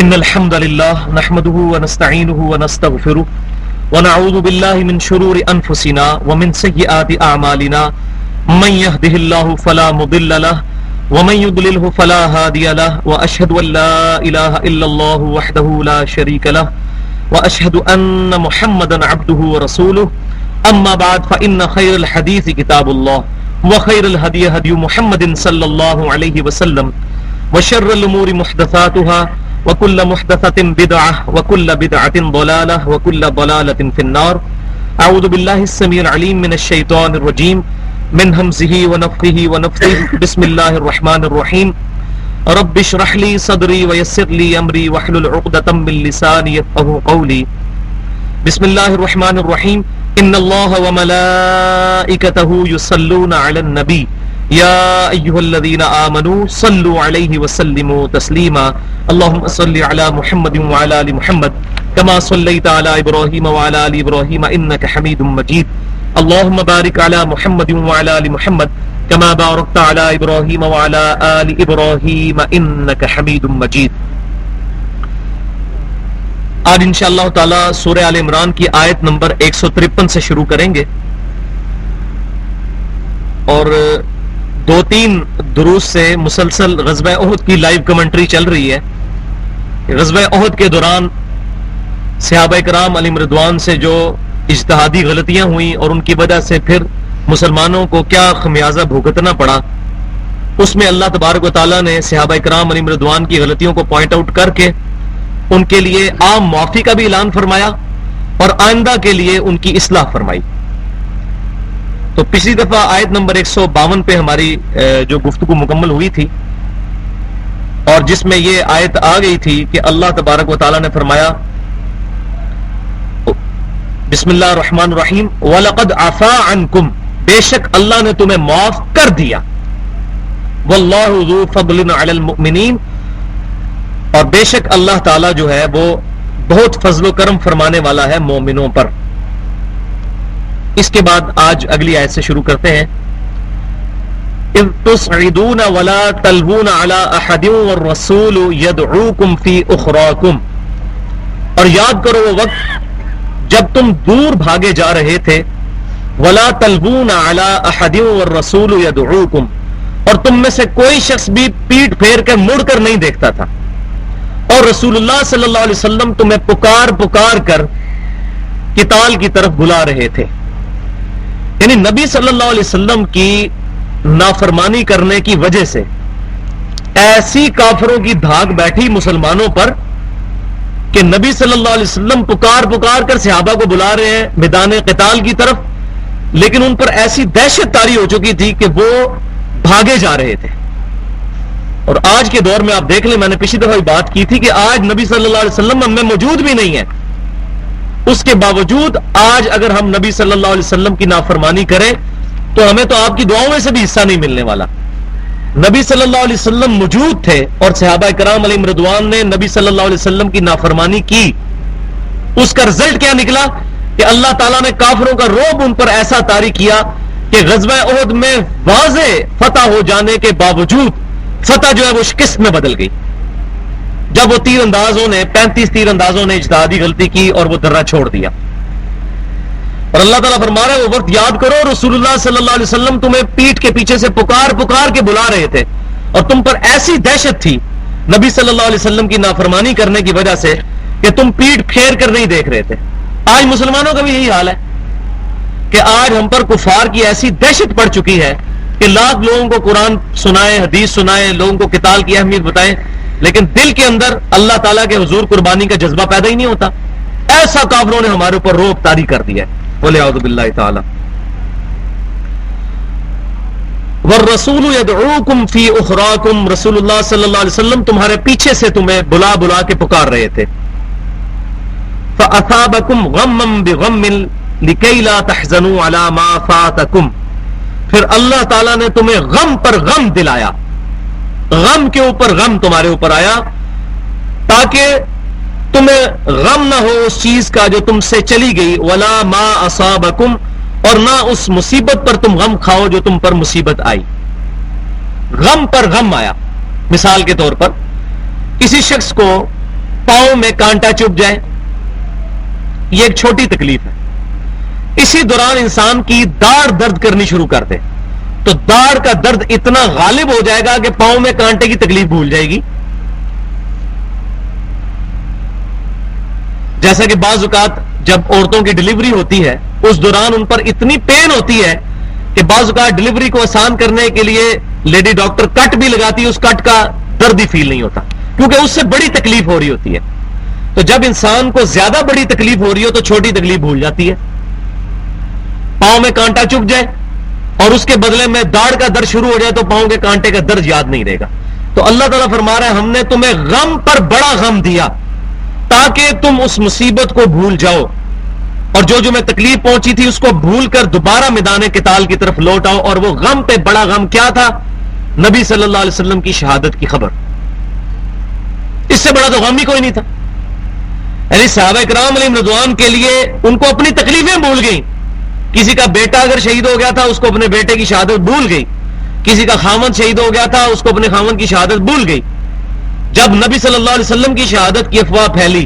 إن الحمد لله نحمده ونستعينه ونستغفره ونعوذ بالله من شرور أنفسنا ومن سيئات أعمالنا من يهده الله فلا مضل له ومن يضلله فلا هادي له وأشهد أن لا إله إلا الله وحده لا شريك له وأشهد أن محمدا عبده ورسوله أما بعد فإن خير الحديث كتاب الله وخير الهدي هدي محمد صلى الله عليه وسلم وشر الأمور محدثاتها وكل محدثة بدعة وكل بدعة ضلالة وكل ضلالة في النار. أعوذ بالله السميع العليم من الشيطان الرجيم من همزه ونفخه ونفثه. بسم الله الرحمن الرحيم. رب اشرح لي صدري ويسر لي أمري واحلل عقدة من لساني يفقهوا قولي. بسم الله الرحمن الرحيم. إن الله وملائكته يصلون على النبي يا أيها الذين آمنوا صلوا عليه وسلموا تسليما. اللهم صل على محمد وعلى آل محمد كما صليت على إبراهيم وعلى آل إبراهيم إنك حميد مجيد. اللهم بارك على محمد وعلى آل محمد كما باركت على إبراهيم وعلى آل إبراهيم إنك حميد مجيد. آج انشاءاللہ تعالی سورہ آل عمران کی آیت نمبر 153 سے شروع کریں گے اور 2-3 دروس سے مسلسل غزوہ احد کی لائیو کمنٹری چل رہی ہے. غزوہ احد کے دوران صحابہ کرام علیہم رضوان سے جو اجتہادی غلطیاں ہوئیں اور ان کی وجہ سے پھر مسلمانوں کو کیا خمیازہ بھگتنا پڑا، اس میں اللہ تبارک و تعالیٰ نے صحابہ کرام علیہم رضوان کی غلطیوں کو پوائنٹ آؤٹ کر کے ان کے لیے عام معافی کا بھی اعلان فرمایا اور آئندہ کے لیے ان کی اصلاح فرمائی. تو پچھلی دفعہ آیت نمبر 152 پہ ہماری جو گفتگو مکمل ہوئی تھی اور جس میں یہ آیت آ گئی تھی کہ اللہ تبارک و تعالیٰ نے فرمایا بسم اللہ الرحمن الرحیم وَلَقَدْ عَفَا عَنْكُمْ، بے شک اللہ نے تمہیں معاف کر دیا، وَاللَّهُ ذُو فَضْلٍ عَلَى الْمُؤْمِنِينَ، اور بے شک اللہ تعالیٰ جو ہے وہ بہت فضل و کرم فرمانے والا ہے مومنوں پر. اس کے بعد آج اگلی آیت سے شروع کرتے ہیں. اذ تصعدون ولا تلوون على احد والرسول يدعوكم في اخراكم، اور یاد کرو وہ وقت جب تم دور بھاگے جا رہے تھے. ولا تلوون على احد والرسول يدعوكم، اور تم میں سے کوئی شخص بھی پیٹ پھیر کر مڑ کر نہیں دیکھتا تھا اور رسول اللہ صلی اللہ علیہ وسلم تمہیں پکار پکار کر قتال کی طرف بلا رہے تھے. یعنی نبی صلی اللہ علیہ وسلم کی نافرمانی کرنے کی وجہ سے ایسی کافروں کی دھاگ بیٹھی مسلمانوں پر کہ نبی صلی اللہ علیہ وسلم پکار پکار کر صحابہ کو بلا رہے ہیں میدان قتال کی طرف، لیکن ان پر ایسی دہشت طاری ہو چکی تھی کہ وہ بھاگے جا رہے تھے. اور آج کے دور میں آپ دیکھ لیں، میں نے پچھلی دفعہ بات کی تھی کہ آج نبی صلی اللہ علیہ وسلم ہم میں موجود بھی نہیں ہے، اس کے باوجود آج اگر ہم نبی صلی اللہ علیہ وسلم کی نافرمانی کریں تو ہمیں تو آپ کی دعاؤں میں سے بھی حصہ نہیں ملنے والا. نبی صلی اللہ علیہ وسلم موجود تھے اور صحابہ کرام علیہم رضوان نے نبی صلی اللہ علیہ وسلم کی نافرمانی کی. اس کا رزلٹ کیا نکلا کہ اللہ تعالیٰ نے کافروں کا رعب ان پر ایسا طاری کیا کہ غزوہ احد میں واضح فتح ہو جانے کے باوجود فتح جو ہے وہ شکست میں بدل گئی جب وہ 35 تیر اندازوں نے اجتہادی غلطی کی اور وہ درہ چھوڑ دیا. اور اللہ تعالیٰ فرما رہا ہے وہ وقت یاد کرو رسول اللہ صلی اللہ علیہ وسلم تمہیں پیٹھ کے پیچھے سے پکار پکار کے بلا رہے تھے اور تم پر ایسی دہشت تھی نبی صلی اللہ علیہ وسلم کی نافرمانی کرنے کی وجہ سے کہ تم پیٹھ پھیر کر نہیں دیکھ رہے تھے. آج مسلمانوں کا بھی یہی حال ہے کہ آج ہم پر کفار کی ایسی دہشت پڑ چکی ہے کہ لاکھ لوگوں کو قرآن سنائیں، حدیث سنائیں، لوگوں کو قتال کی اہمیت بتائیں، لیکن دل کے اندر اللہ تعالیٰ کے حضور قربانی کا جذبہ پیدا ہی نہیں ہوتا. ایسا کافروں نے ہمارے اوپر رعب طاری کر دیا ہے. وَلِعَوْذُ بِاللَّهِ تَعَالَى. وَالرَّسُولُ يَدْعُوكُمْ فِي أُخْرَاكُمْ، رسول اللہ صلی اللہ علیہ وسلم تمہارے پیچھے سے تمہیں بلا بلا کے پکار رہے تھے. فَأَثَابَكُمْ غَمًّا بِغَمٍّ لِكَيْ لَا تَحْزَنُوا عَلَى مَا فَاتَكُمْ، پھر اللہ تعالیٰ نے تمہیں غم پر غم دلایا، غم کے اوپر غم تمہارے اوپر آیا تاکہ تمہیں غم نہ ہو اس چیز کا جو تم سے چلی گئی. ولا ما اصابکم، اور نہ اس مصیبت پر تم غم کھاؤ جو تم پر مصیبت آئی. غم پر غم آیا. مثال کے طور پر کسی شخص کو پاؤں میں کانٹا چبھ جائے، یہ ایک چھوٹی تکلیف ہے. اسی دوران انسان کی داڑھ درد کرنی شروع کر دے تو داڑھ کا درد اتنا غالب ہو جائے گا کہ پاؤں میں کانٹے کی تکلیف بھول جائے گی. جیسا کہ بعض اوقات جب عورتوں کی ڈلیوری ہوتی ہے اس دوران ان پر اتنی پین ہوتی ہے کہ بعض اوقات ڈلیوری کو آسان کرنے کے لیے لیڈی ڈاکٹر کٹ بھی لگاتی ہے، اس کٹ کا درد ہی فیل نہیں ہوتا کیونکہ اس سے بڑی تکلیف ہو رہی ہوتی ہے. تو جب انسان کو زیادہ بڑی تکلیف ہو رہی ہو تو چھوٹی تکلیف بھول جاتی ہے. پاؤں میں کانٹا چبھ جائے اور اس کے بدلے میں داڑھ کا درد شروع ہو جائے تو پاؤں کے کانٹے کا درد یاد نہیں رہے گا. تو اللہ تعالیٰ فرما رہا ہے ہم نے تمہیں غم پر بڑا غم دیا تاکہ تم اس مصیبت کو بھول جاؤ اور جو میں تکلیف پہنچی تھی اس کو بھول کر دوبارہ میدان قتال کی طرف لوٹ آؤ. اور وہ غم پہ بڑا غم کیا تھا؟ نبی صلی اللہ علیہ وسلم کی شہادت کی خبر. اس سے بڑا تو غم ہی کوئی نہیں تھا. یعنی صحابہ کرام علیہم رضوان کے لیے ان کو اپنی تکلیفیں بھول گئیں. کسی کا بیٹا اگر شہید ہو گیا تھا اس کو اپنے بیٹے کی شہادت بھول گئی، کسی کا خامند شہید ہو گیا تھا اس کو اپنے خامند کی شہادت بھول گئی. جب نبی صلی اللہ علیہ وسلم کی شہادت کی افواہ پھیلی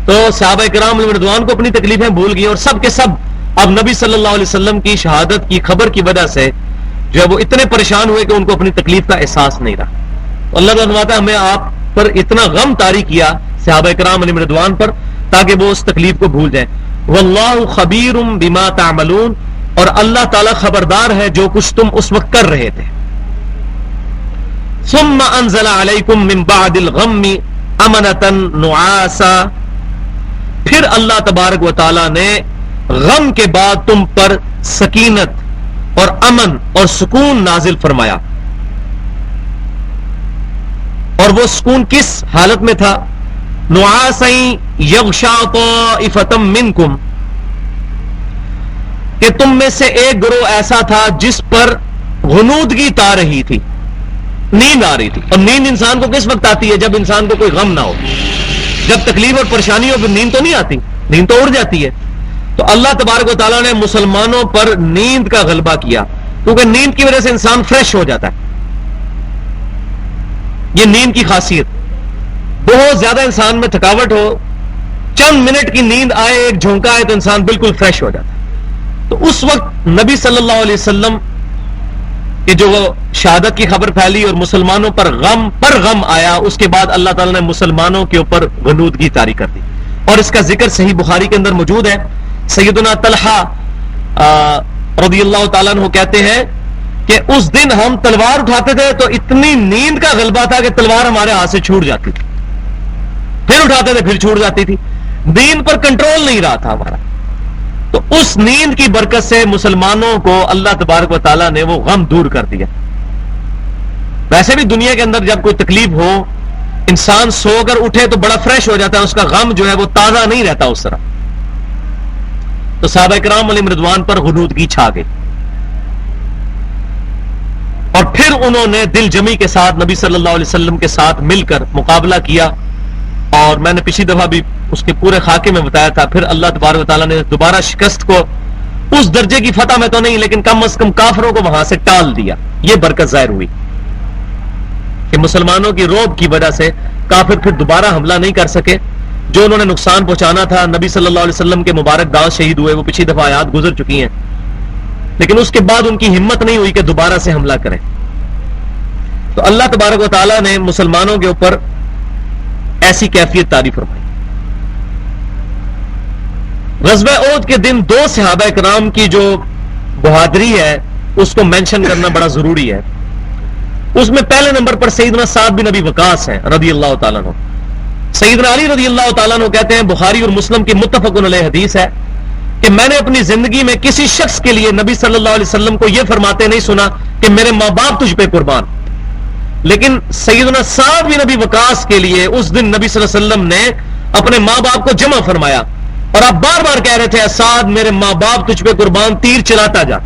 تو صحابہ کرام علیہم رضوان کو اپنی تکلیفیں بھول گئی اور سب کے سب اب نبی صلی اللہ علیہ وسلم کی شہادت کی خبر کی وجہ سے جو ہے وہ اتنے پریشان ہوئے کہ ان کو اپنی تکلیف کا احساس نہیں رہا. اللہ تعالیٰ فرماتا ہے ہمیں آپ پر اتنا غم طاری کیا صحابہ کرام علیہم رضوان پر تاکہ وہ اس تکلیف کو بھول جائیں. واللہ خبیر بما تعملون، اور اللہ تعالیٰ خبردار ہے جو کچھ تم اس وقت کر رہے تھے. ثم انزل علیکم من بعد الغم امنۃ نعاسا، پھر اللہ تبارک و تعالیٰ نے غم کے بعد تم پر سکینت اور امن اور سکون نازل فرمایا. اور وہ سکون کس حالت میں تھا؟ نعاسا یغشا طائفۃ منکم، کہ تم میں سے ایک گروہ ایسا تھا جس پر غنودگی تا رہی تھی، نیند آ رہی تھی. اور نیند انسان کو کس وقت آتی ہے؟ جب انسان کو کوئی غم نہ ہو. جب تکلیف اور پریشانی ہو پھر نیند تو نہیں آتی، نیند تو اڑ جاتی ہے. تو اللہ تبارک و تعالیٰ نے مسلمانوں پر نیند کا غلبہ کیا کیونکہ نیند کی وجہ سے انسان فریش ہو جاتا ہے. یہ نیند کی خاصیت. بہت زیادہ انسان میں تھکاوٹ ہو، چند منٹ کی نیند آئے، ایک جھونکا آئے تو انسان بالکل فریش ہو جاتا ہے. تو اس وقت نبی صلی اللہ علیہ وسلم کہ جو وہ شہادت کی خبر پھیلی اور مسلمانوں پر غم آیا، اس کے بعد اللہ تعالیٰ نے مسلمانوں کے اوپر غنودگی طاری کر دی. اور اس کا ذکر صحیح بخاری کے اندر موجود ہے. سیدنا طلحہ رضی اللہ تعالیٰ عنہ کہتے ہیں کہ اس دن ہم تلوار اٹھاتے تھے تو اتنی نیند کا غلبہ تھا کہ تلوار ہمارے ہاتھ سے چھوٹ جاتی تھی، پھر اٹھاتے تھے پھر چھوٹ جاتی تھی. نیند پر کنٹرول نہیں رہا تھا ہمارا. تو اس نیند کی برکت سے مسلمانوں کو اللہ تبارک و تعالیٰ نے وہ غم دور کر دیا. ویسے بھی دنیا کے اندر جب کوئی تکلیف ہو انسان سو کر اٹھے تو بڑا فریش ہو جاتا ہے، اس کا غم جو ہے وہ تازہ نہیں رہتا اس طرح. تو صحابہ کرام علیہم رضوان پر غنودگی چھا گئی اور پھر انہوں نے دل جمی کے ساتھ نبی صلی اللہ علیہ وسلم کے ساتھ مل کر مقابلہ کیا. اور میں نے پچھلی دفعہ بھی اس کے پورے خاکے میں بتایا تھا. پھر اللہ تبارک و تعالیٰ نے دوبارہ شکست کو، اس درجے کی فتح میں تو نہیں لیکن کم از کم کافروں کو وہاں سے ٹال دیا. یہ برکت ظاہر ہوئی کہ مسلمانوں کی روب کی وجہ سے کافر پھر دوبارہ حملہ نہیں کر سکے. جو انہوں نے نقصان پہنچانا تھا، نبی صلی اللہ علیہ وسلم کے مبارک داؤد شہید ہوئے، وہ پچھلی دفعہ آیات گزر چکی ہیں، لیکن اس کے بعد ان کی ہمت نہیں ہوئی کہ دوبارہ سے حملہ کریں. تو اللہ تبارک و تعالیٰ نے مسلمانوں کے اوپر ایسی کیفیت طاری فرمائی. غزوہ احد کے دن دو صحابہ کرام کی جو بہادری ہے اس کو مینشن کرنا بڑا ضروری ہے. اس میں پہلے نمبر پر سیدنا سعد بن ابی وقاص ہیں رضی اللہ تعالیٰ عنہ. سیدنا علی رضی اللہ تعالیٰ عنہ کہتے ہیں، بخاری اور مسلم کی متفق علیہ حدیث ہے کہ میں نے اپنی زندگی میں کسی شخص کے لیے نبی صلی اللہ علیہ وسلم کو یہ فرماتے نہیں سنا کہ میرے ماں باپ تجھ پہ قربان. لیکن سیدنا سعد بن ابی وقاص کے لیے اس دن نبی صلی اللہ علیہ وسلم نے اپنے ماں باپ کو جمع فرمایا اور آپ بار بار کہہ رہے تھے سعد میرے ماں باپ تجھ پہ قربان، تیر چلاتا جا.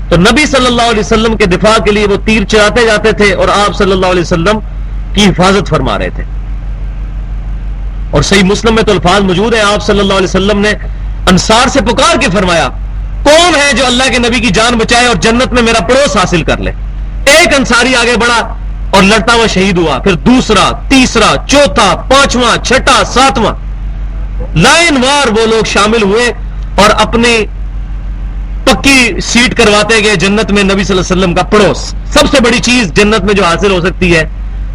تو نبی صلی اللہ علیہ وسلم کے دفاع کے لیے وہ تیر چلاتے جاتے تھے اور آپ صلی اللہ علیہ وسلم کی حفاظت فرما رہے تھے. اور صحیح مسلم میں تو الفاظ موجود ہیں، آپ صلی اللہ علیہ وسلم نے انصار سے پکار کے فرمایا کون ہے جو اللہ کے نبی کی جان بچائے اور جنت میں میرا پڑوس حاصل کر لے. ایک انصاری آگے بڑھا اور لڑتا ہوا شہید ہوا، پھر دوسرا، تیسرا، چوتھا، پانچواں، چھٹا، ساتواں، لائن وار وہ لوگ شامل ہوئے اور اپنی پکی سیٹ کرواتے گئے جنت میں نبی صلی اللہ علیہ وسلم کا پڑوس. سب سے بڑی چیز جنت میں جو حاصل ہو سکتی ہے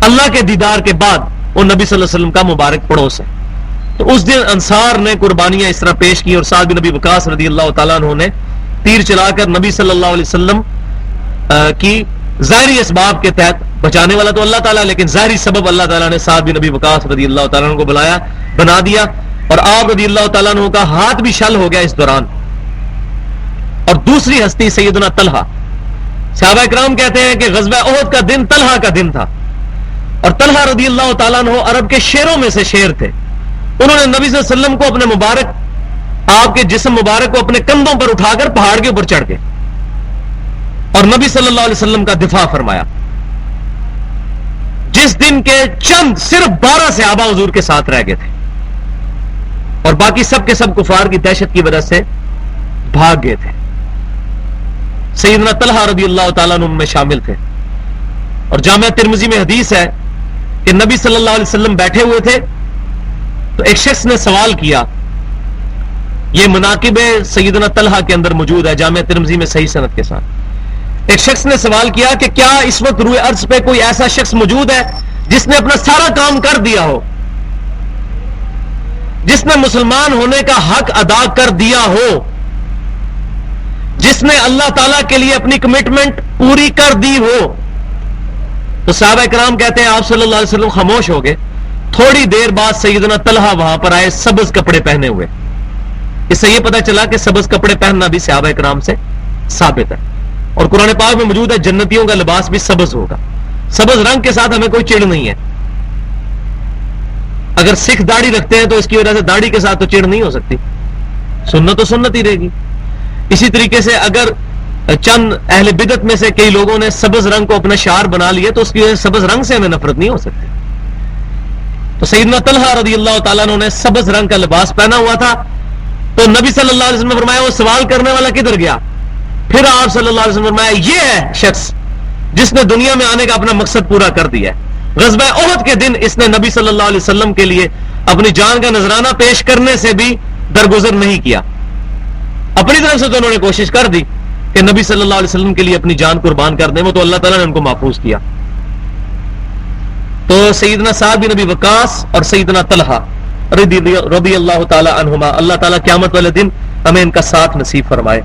اللہ کے دیدار کے بعد، وہ نبی صلی اللہ علیہ وسلم کا مبارک پڑوس ہے. تو اس دن انصار نے قربانیاں اس طرح پیش کی اور سعد بن نبی وقاص رضی اللہ تعالیٰ عنہ نے تیر چلا کر نبی صلی اللہ علیہ وسلم کی ظاہری اسباب کے تحت، بچانے والا تو اللہ تعالیٰ، لیکن ظاہری سبب اللہ تعالیٰ نے سعد بن نبی وقاص رضی اللہ تعالیٰ عنہ کو بنا دیا اور آپ رضی اللہ تعالیٰ عنہ کا ہاتھ بھی شل ہو گیا اس دوران. اور دوسری ہستی سیدنا طلحہ. صحابہ کرام کہتے ہیں کہ غزوہ احد کا دن طلحہ کا دن تھا، اور طلحہ رضی اللہ تعالیٰ عنہ عرب کے شیروں میں سے شیر تھے. انہوں نے نبی صلی اللہ علیہ وسلم کو اپنے مبارک، آپ کے جسم مبارک کو اپنے کندھوں پر اٹھا کر پہاڑ کے اوپر چڑھ گئے اور نبی صلی اللہ علیہ وسلم کا دفاع فرمایا. جس دن کے چند صرف 12 صحابہ حضور کے ساتھ رہ گئے تھے اور باقی سب کے سب کفار کی دہشت کی وجہ سے بھاگ گئے تھے. سیدنا طلحہ رضی اللہ تعالیٰ عنہ میں شامل تھے. اور جامعہ ترمذی میں حدیث ہے کہ نبی صلی اللہ علیہ وسلم بیٹھے ہوئے تھے تو ایک شخص نے سوال کیا، یہ مناقب سیدنا طلحہ کے اندر موجود ہے جامعہ ترمذی میں صحیح سند کے ساتھ. ایک شخص نے سوال کیا کہ کیا اس وقت روئے ارض پہ کوئی ایسا شخص موجود ہے جس نے اپنا سارا کام کر دیا ہو، جس نے مسلمان ہونے کا حق ادا کر دیا ہو، جس نے اللہ تعالیٰ کے لیے اپنی کمٹمنٹ پوری کر دی ہو؟ تو صحابہ کرام کہتے ہیں آپ صلی اللہ علیہ وسلم خاموش ہو گئے. تھوڑی دیر بعد سیدنا طلحہ وہاں پر آئے سبز کپڑے پہنے ہوئے. اس سے یہ پتا چلا کہ سبز کپڑے پہننا بھی صحابہ کرام سے ثابت ہے. اور قرآن پاک میں موجود ہے جنتیوں کا لباس بھی سبز ہوگا. سبز رنگ کے ساتھ ہمیں کوئی چڑ نہیں ہے. اگر سکھ داڑھی رکھتے ہیں تو اس کی وجہ سے داڑھی کے ساتھ تو چڑ نہیں ہو سکتی، سنت تو سنت ہی رہے گی. اسی طریقے سے اگر چند اہل بدعت میں سے کئی لوگوں نے سبز رنگ کو اپنا شعار بنا لیا تو اس کی وجہ سے سبز رنگ سے ہمیں نفرت نہیں ہو سکتی. تو سیدنا طلحہ رضی اللہ تعالیٰ عنہ نے سبز رنگ کا لباس پہنا ہوا تھا. تو نبی صلی اللہ علیہ وسلم نے فرمایا وہ سوال کرنے والا کدھر گیا؟ پھر آپ صلی اللہ علیہ وسلم نے فرمایا یہ ہے شخص جس نے دنیا میں آنے کا اپنا مقصد پورا کر دیا ہے. غزوہ احد کے دن اس نے نبی صلی اللہ علیہ وسلم کے لیے اپنی جان کا نذرانہ پیش کرنے سے بھی درگزر نہیں کیا. اپنی طرف سے تو انہوں نے کوشش کر دی کہ نبی صلی اللہ علیہ وسلم کے لیے اپنی جان قربان کر دیں، وہ تو اللہ تعالیٰ نے ان کو محفوظ کیا. تو سیدنا سعد بن نبی وقاص اور سیدنا طلحہ رضی اللہ تعالی عنہما، اللہ تعالیٰ قیامت والے دن ہمیں ان کا ساتھ نصیب فرمائے.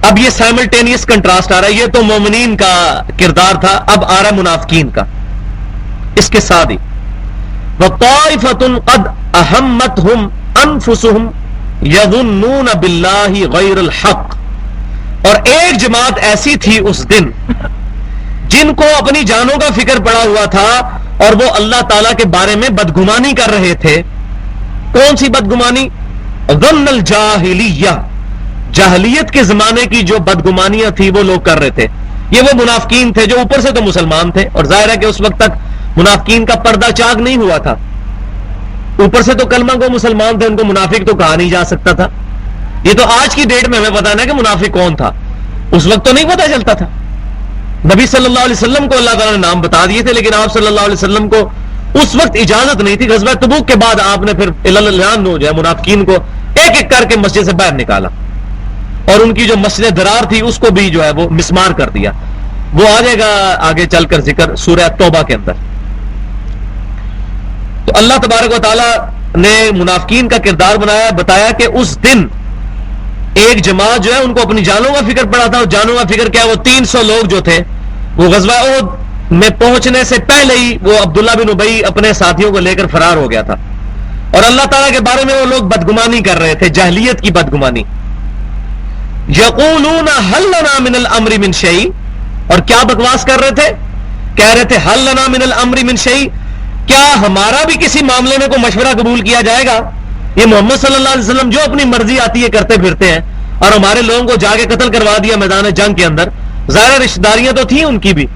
اب یہ سائملٹینیس کنٹراسٹ آ رہا ہے. یہ تو مومنین کا کردار تھا، اب آ رہا ہے منافقین کا. اس کے ساتھ ہی وَطَائِفَةٌ قَدْ أَهَمَّتْهُمْ أَنفُسُهُمْ يَظُنُّونَ بِاللَّهِ غَيْرَ الْحَقِّ، اور ایک جماعت ایسی تھی اس دن جن کو اپنی جانوں کا فکر پڑا ہوا تھا اور وہ اللہ تعالیٰ کے بارے میں بدگمانی کر رہے تھے. کون سی بدگمانی؟ ظن الجاہلیہ، جاہلیت کے زمانے کی جو بدگمانیاں تھی وہ لوگ کر رہے تھے. یہ وہ منافقین تھے جو اوپر سے تو مسلمان تھے، اور ظاہر ہے کہ اس وقت تک منافقین کا پردہ چاک نہیں ہوا تھا. اوپر سے تو کلمہ کو مسلمان تھے، ان کو منافق تو کہا نہیں جا سکتا تھا. یہ تو آج کی ڈیٹ میں ہمیں پتا نا کہ منافق کون تھا، اس وقت تو نہیں پتا چلتا تھا. نبی صلی اللہ علیہ وسلم کو اللہ تعالیٰ نے نام بتا دیے تھے، لیکن آپ صلی اللہ علیہ وسلم کو اس وقت اجازت نہیں تھی. غزوہ تبوک کے بعد آپ نے پھر اعلان جو ہے منافقین کو ایک ایک کر کے مسجد سے باہر نکالا، اور ان کی جو مسجد درار تھی اس کو بھی جو ہے وہ مسمار کر دیا. وہ آ جائے گا آگے چل کر ذکر سورہ توبہ کے اندر. تو اللہ تبارک و تعالیٰ نے منافقین کا کردار بتایا کہ اس دن ایک جماعت جو ہے ان کو اپنی جانوں کا فکر پڑا تھا. اور جانوں کا فکر کیا؟ وہ 300 لوگ جو تھے وہ غزوہ احد میں پہنچنے سے پہلے ہی وہ عبداللہ بن ابی اپنے ساتھیوں کو لے کر فرار ہو گیا تھا. اور اللہ تعالیٰ کے بارے میں وہ لوگ بدگمانی کر رہے تھے، جاہلیت کی بدگمانی. یقولون هل لنا من الامر من شیء، اور کیا بکواس کر رہے تھے؟ کہہ رہے تھے هل لنا من الامر من شیء، کیا ہمارا بھی کسی معاملے میں کوئی مشورہ قبول کیا جائے گا؟ یہ محمد صلی اللہ علیہ وسلم جو اپنی مرضی آتی ہے کرتے پھرتے ہیں، اور ہمارے لوگوں کو جا کے قتل کروا دیا میدان جنگ کے اندر. ظاہر رشتہ داریاں تو تھیں ان کی بھی،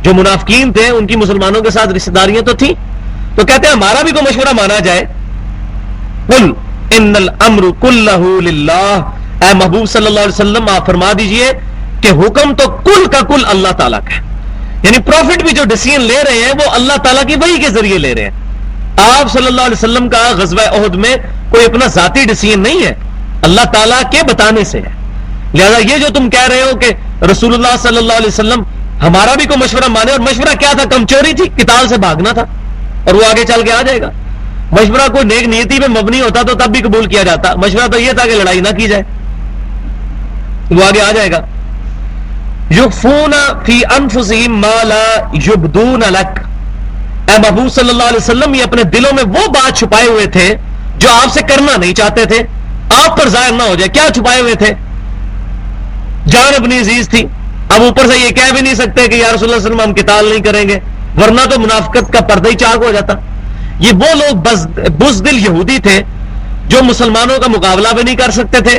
جو منافقین تھے ان کی مسلمانوں کے ساتھ رشتہ داریاں تو تھیں. تو کہتے ہیں ہمارا بھی کوئی مشورہ مانا جائے. قل ان الامر کلہ للہ، اے محبوب صلی اللہ علیہ وسلم آپ فرما دیجئے کہ حکم تو کل کا کل اللہ تعالیٰ کا ہے. یعنی پروفٹ بھی جو ڈیسیژن لے رہے ہیں وہ اللہ تعالیٰ کی وحی کے ذریعے لے رہے ہیں. آپ صلی اللہ علیہ وسلم کا غزوہ احد میں کوئی اپنا ذاتی ڈیسیژن نہیں ہے, اللہ تعالیٰ کے بتانے سے ہے. لہذا یہ جو تم کہہ رہے ہو کہ رسول اللہ صلی اللہ علیہ وسلم ہمارا بھی کوئی مشورہ مانے, اور مشورہ کیا تھا؟ کمچوری تھی, قتال سے بھاگنا تھا, اور وہ آگے چل کے آ جائے گا. مشورہ کوئی نیک نیتی پہ مبنی ہوتا تو تب بھی قبول کیا جاتا. مشورہ تو یہ تھا کہ لڑائی نہ کی جائے, وہ آگے آ جائے گا. یخفون فی انفسہم ما لا یبدون لک, اے محبوب صلی اللہ علیہ وسلم یہ اپنے دلوں میں وہ بات چھپائے ہوئے تھے جو آپ سے کرنا نہیں چاہتے تھے, آپ پر ظاہر نہ ہو جائے. کیا چھپائے ہوئے تھے؟ جان اپنی عزیز تھی, اب اوپر سے یہ کہہ بھی نہیں سکتے کہ یا رسول اللہ صلی اللہ علیہ وسلم ہم قتال نہیں کریں گے, ورنہ تو منافقت کا پردہ ہی چاک ہو جاتا. یہ وہ لوگ بزدل یہودی تھے جو مسلمانوں کا مقابلہ بھی نہیں کر سکتے تھے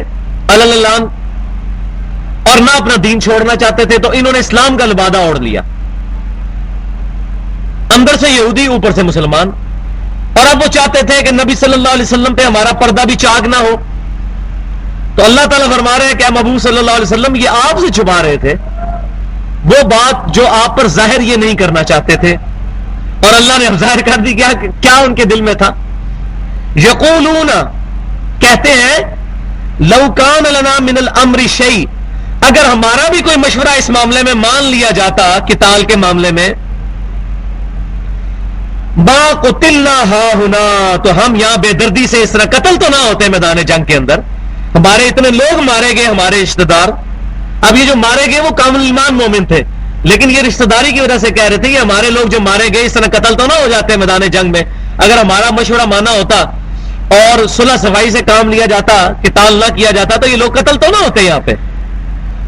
علن, اور نہ اپنا دین چھوڑنا چاہتے تھے, تو انہوں نے اسلام کا لبادہ اوڑھ لیا. اندر سے یہودی, اوپر سے مسلمان, اور اب وہ چاہتے تھے کہ نبی صلی اللہ علیہ وسلم پہ ہمارا پردہ بھی چاک نہ ہو. تو اللہ تعالیٰ فرما رہے ہیں کہ محبوب صلی اللہ علیہ وسلم یہ آپ سے چھپا رہے تھے وہ بات جو آپ پر ظاہر یہ نہیں کرنا چاہتے تھے, اور اللہ نے ظاہر کر دی. کیا ان کے دل میں تھا؟ یقولون, کہتے ہیں, لو کان لنا من الامر شیء, اگر ہمارا بھی کوئی مشورہ اس معاملے میں مان لیا جاتا, قتال کے معاملے میں, ما قتلنا ہاہنا, تو ہم یہاں بے دردی سے اس طرح قتل تو نہ ہوتے میدان جنگ کے اندر. ہمارے اتنے لوگ مارے گئے, ہمارے رشتہ دار. اب یہ جو مارے گئے وہ کامل ایمان مومن تھے, لیکن یہ رشتہ داری کی وجہ سے کہہ رہے تھے کہ ہمارے لوگ جو مارے گئے اس طرح قتل تو نہ ہو جاتے میدان جنگ میں. اگر ہمارا مشورہ مانا ہوتا اور صلح صفائی سے کام لیا جاتا, قتال نہ کیا جاتا, تو یہ لوگ قتل تو نہ ہوتے یہاں پہ.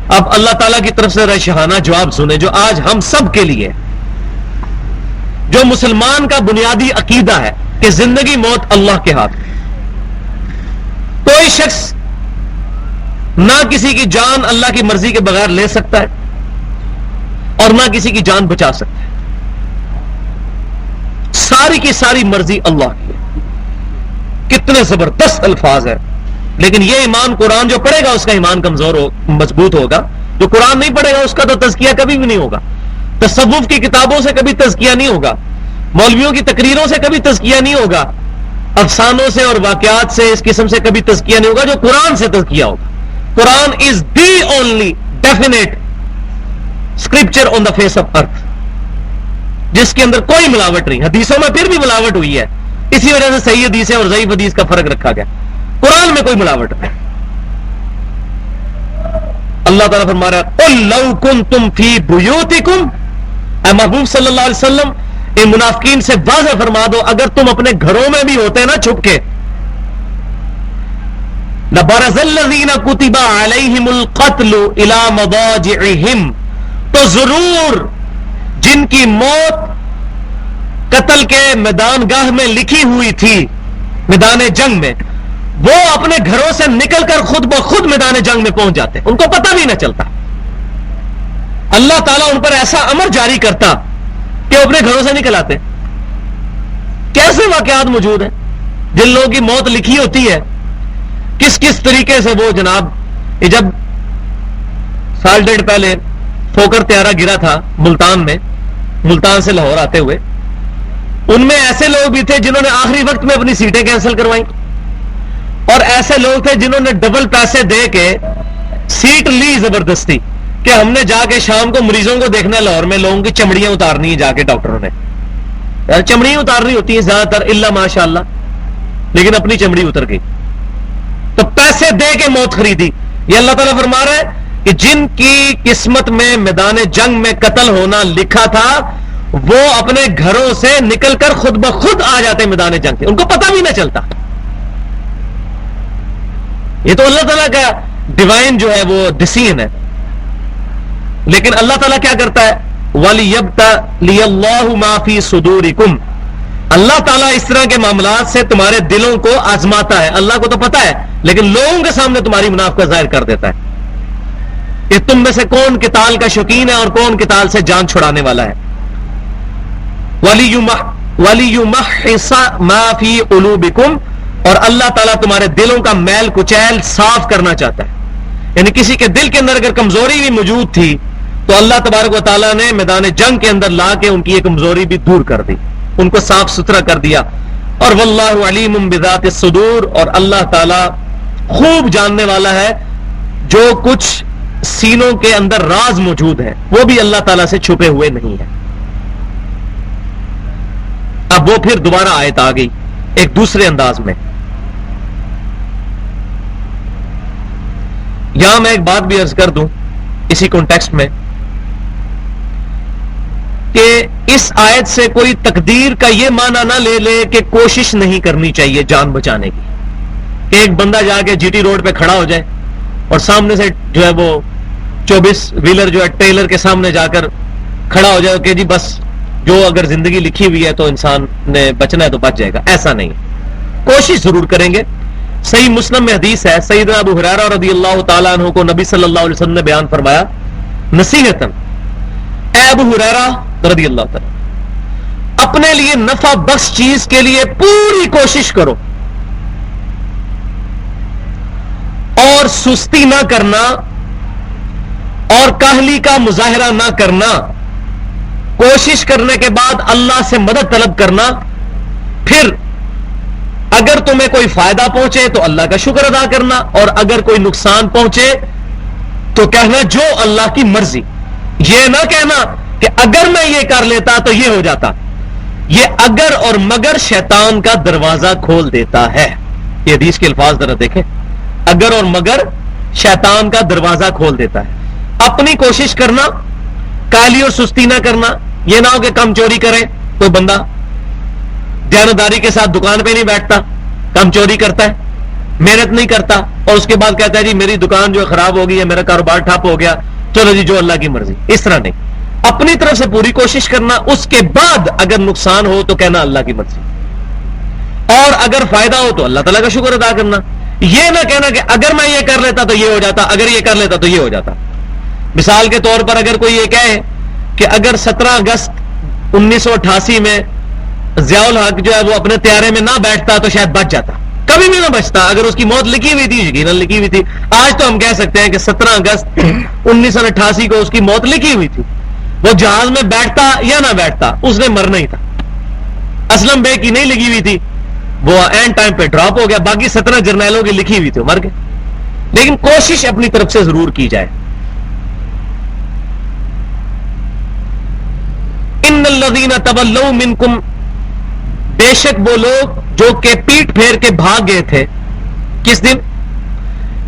اب اللہ تعالیٰ کی طرف سے رشحانہ جواب سنیں جو آج ہم سب کے لیے, جو مسلمان کا بنیادی عقیدہ ہے کہ زندگی موت اللہ کے ہاتھ. کوئی شخص نہ کسی کی جان اللہ کی مرضی کے بغیر لے سکتا ہے اور نہ کسی کی جان بچا سکتا ہے. ساری کی ساری مرضی اللہ کی ہے. کتنے زبردست الفاظ ہیں, لیکن یہ ایمان قرآن جو پڑھے گا اس کا ایمان کمزور مضبوط ہوگا. جو قرآن نہیں پڑھے گا اس کا تو تزکیہ کبھی بھی نہیں ہوگا. تصوف کی کتابوں سے کبھی تزکیہ نہیں ہوگا, مولویوں کی تقریروں سے کبھی تزکیہ نہیں ہوگا, افسانوں سے اور واقعات سے اس قسم سے کبھی تزکیہ نہیں ہوگا. جو قرآن سے تزکیہ ہوگا. Quran is the only definite scripture on the face of earth, جس کے اندر کوئی ملاوٹ نہیں. حدیثوں میں پھر بھی ملاوٹ ہوئی ہے, اسی وجہ سے صحیح حدیث اور ضعیف حدیث کا فرق رکھا گیا. قرآن میں کوئی ملاوٹ نہیں. اللہ تعالیٰ فرما رہا ہے قُلْ لَوْ كُنْتُمْ فِي بُيُوتِكُمْ, اے محبوب صلی اللہ علیہ وسلم ان منافقین سے واضح فرما دو اگر تم اپنے گھروں میں بھی ہوتے نا چھپ کے, لَبَرَزَ الَّذِينَ كُتِبَ عَلَيْهِمُ الْقَتْلُ إِلَى مَضَاجِعِهِمْ, تو ضرور جن کی موت قتل کے میدان گاہ میں لکھی ہوئی تھی, میدان جنگ میں, وہ اپنے گھروں سے نکل کر خود بخود میدان جنگ میں پہنچ جاتے, ان کو پتہ بھی نہ چلتا. اللہ تعالیٰ ان پر ایسا امر جاری کرتا کہ وہ اپنے گھروں سے نکل آتے. کیسے واقعات موجود ہیں جن لوگوں کی موت لکھی ہوتی ہے, کس کس طریقے سے وہ جناب, جب سال ڈیڑھ پہلے فوکر طیارہ گرا تھا ملتان میں, ملتان سے لاہور آتے ہوئے, ان میں ایسے لوگ بھی تھے جنہوں نے آخری وقت میں اپنی سیٹیں کینسل کروائیں, اور ایسے لوگ تھے جنہوں نے ڈبل پیسے دے کے سیٹ لی زبردستی کہ ہم نے جا کے شام کو مریضوں کو دیکھنا ہے لاہور میں, لوگوں کی چمڑیاں اتارنی ہے جا کے ڈاکٹروں نے. یار چمڑیاں اتارنی ہوتی ہیں زیادہ تر الا ماشاء اللہ, لیکن اپنی چمڑی اتر گئی تو پیسے دے کے موت خریدی. یہ اللہ تعالیٰ فرما رہا ہے کہ جن کی قسمت میں میدان جنگ میں قتل ہونا لکھا تھا وہ اپنے گھروں سے نکل کر خود بخود آ جاتے میدان جنگ کے, ان کو پتہ بھی نہ چلتا. یہ تو اللہ تعالیٰ کا ڈیوائن جو ہے وہ ڈیسیژن ہے. لیکن اللہ تعالیٰ کیا کرتا ہے, وَلِيَبْتَلِيَ اللَّهُ مَا فِي صُدُورِكُمْ, اللہ تعالیٰ اس طرح کے معاملات سے تمہارے دلوں کو آزماتا ہے. اللہ کو تو پتا ہے, لیکن لوگوں کے سامنے تمہاری منافقت ظاہر کر دیتا ہے کہ تم میں سے کون قتال کا شوقین ہے اور کون قتال سے جان چھڑانے والا ہے. وَلِيُمَحِّصَ مَا فِي قُلُوبِكُمْ, اور اللہ تعالیٰ تمہارے دلوں کا میل کچیل صاف کرنا چاہتا ہے. یعنی کسی کے دل کے اندر اگر کمزوری بھی موجود تھی تو اللہ تبارک و تعالیٰ نے میدان جنگ کے اندر لا کے ان کی یہ کمزوری بھی دور کر دی، ان کو صاف ستھرا کر دیا. اور واللہ علیم بذات الصدور، اور اللہ تعالیٰ خوب جاننے والا ہے جو کچھ سینوں کے اندر راز موجود ہیں، وہ بھی اللہ تعالیٰ سے چھپے ہوئے نہیں ہیں. اب وہ پھر دوبارہ آیت آ گئی ایک دوسرے انداز میں. یہاں میں ایک بات بھی عرض کر دوں اسی کانٹیکسٹ میں کہ اس آیت سے کوئی تقدیر کا یہ معنی نہ لے لے کہ کوشش نہیں کرنی چاہیے جان بچانے کی، کہ ایک بندہ جا کے جی ٹی روڈ پہ کھڑا ہو جائے اور سامنے سے جو ہے وہ 24 ویلر جو ہے ٹریلر کے سامنے جا کر کھڑا ہو جائے کہ جی بس جو اگر زندگی لکھی ہوئی ہے تو انسان نے بچنا ہے تو بچ جائے گا. ایسا نہیں، کوشش ضرور کریں گے. صحیح مسلم میں حدیث ہے، سیدنا ابو ہریرہ رضی اللہ تعالیٰ عنہ کو نبی صلی اللہ علیہ وسلم نے بیان فرمایا نصیحتاً، اے ابو ہریرہ رضی اللہ تعالیٰ، اپنے لیے نفع بخش چیز کے لیے پوری کوشش کرو اور سستی نہ کرنا اور کاہلی کا مظاہرہ نہ کرنا. کوشش کرنے کے بعد اللہ سے مدد طلب کرنا، پھر اگر تمہیں کوئی فائدہ پہنچے تو اللہ کا شکر ادا کرنا، اور اگر کوئی نقصان پہنچے تو کہنا جو اللہ کی مرضی. یہ نہ کہنا کہ اگر میں یہ کر لیتا تو یہ ہو جاتا. یہ اگر اور مگر شیطان کا دروازہ کھول دیتا ہے. یہ حدیث کے الفاظ ذرا دیکھیں، اگر اور مگر شیطان کا دروازہ کھول دیتا ہے. اپنی کوشش کرنا، کالی اور سستی نہ کرنا. یہ نہ ہو کہ کم چوری کرے تو بندہ دیانتداری کے ساتھ دکان پہ نہیں بیٹھتا، کم چوری کرتا ہے، محنت نہیں کرتا، اور اس کے بعد کہتا ہے جی میری دکان جو خراب ہو گئی ہے، میرا کاروبار ٹھپ ہو گیا، چلو جی جو اللہ کی مرضی. اس طرح نہیں، اپنی طرف سے پوری کوشش کرنا، اس کے بعد اگر نقصان ہو تو کہنا اللہ کی مرضی، اور اگر فائدہ ہو تو اللہ تعالیٰ کا شکر ادا کرنا. یہ نہ کہنا کہ اگر میں یہ کر لیتا تو یہ ہو جاتا، اگر یہ کر لیتا تو یہ ہو جاتا. مثال کے طور پر اگر کوئی یہ کہے کہ اگر 17 اگست 1988 میں ضیاء الحق جو ہے وہ اپنے طیارے میں نہ بیٹھتا تو شاید بچ جاتا، کبھی بھی نہ بچتا. اگر اس کی موت لکھی ہوئی تھی، یقیناً لکھی ہوئی تھی. آج تو ہم کہہ سکتے ہیں کہ 17 اگست 1988 کو اس کی موت لکھی ہوئی تھی. وہ جہاز میں بیٹھتا یا نہ بیٹھتا اس نے مرنا ہی تھا. اسلم بے کی نہیں لگی ہوئی تھی، وہ اینڈ ٹائم پہ ڈراپ ہو گیا. باقی 17 جرنیلوں کی لکھی ہوئی تھی، وہ مر گئے. لیکن کوشش اپنی طرف سے ضرور کی جائے. ان الذین تولوا منکم، بے شک وہ لوگ جو کہ پیٹ پھیر کے بھاگ گئے تھے. کس دن؟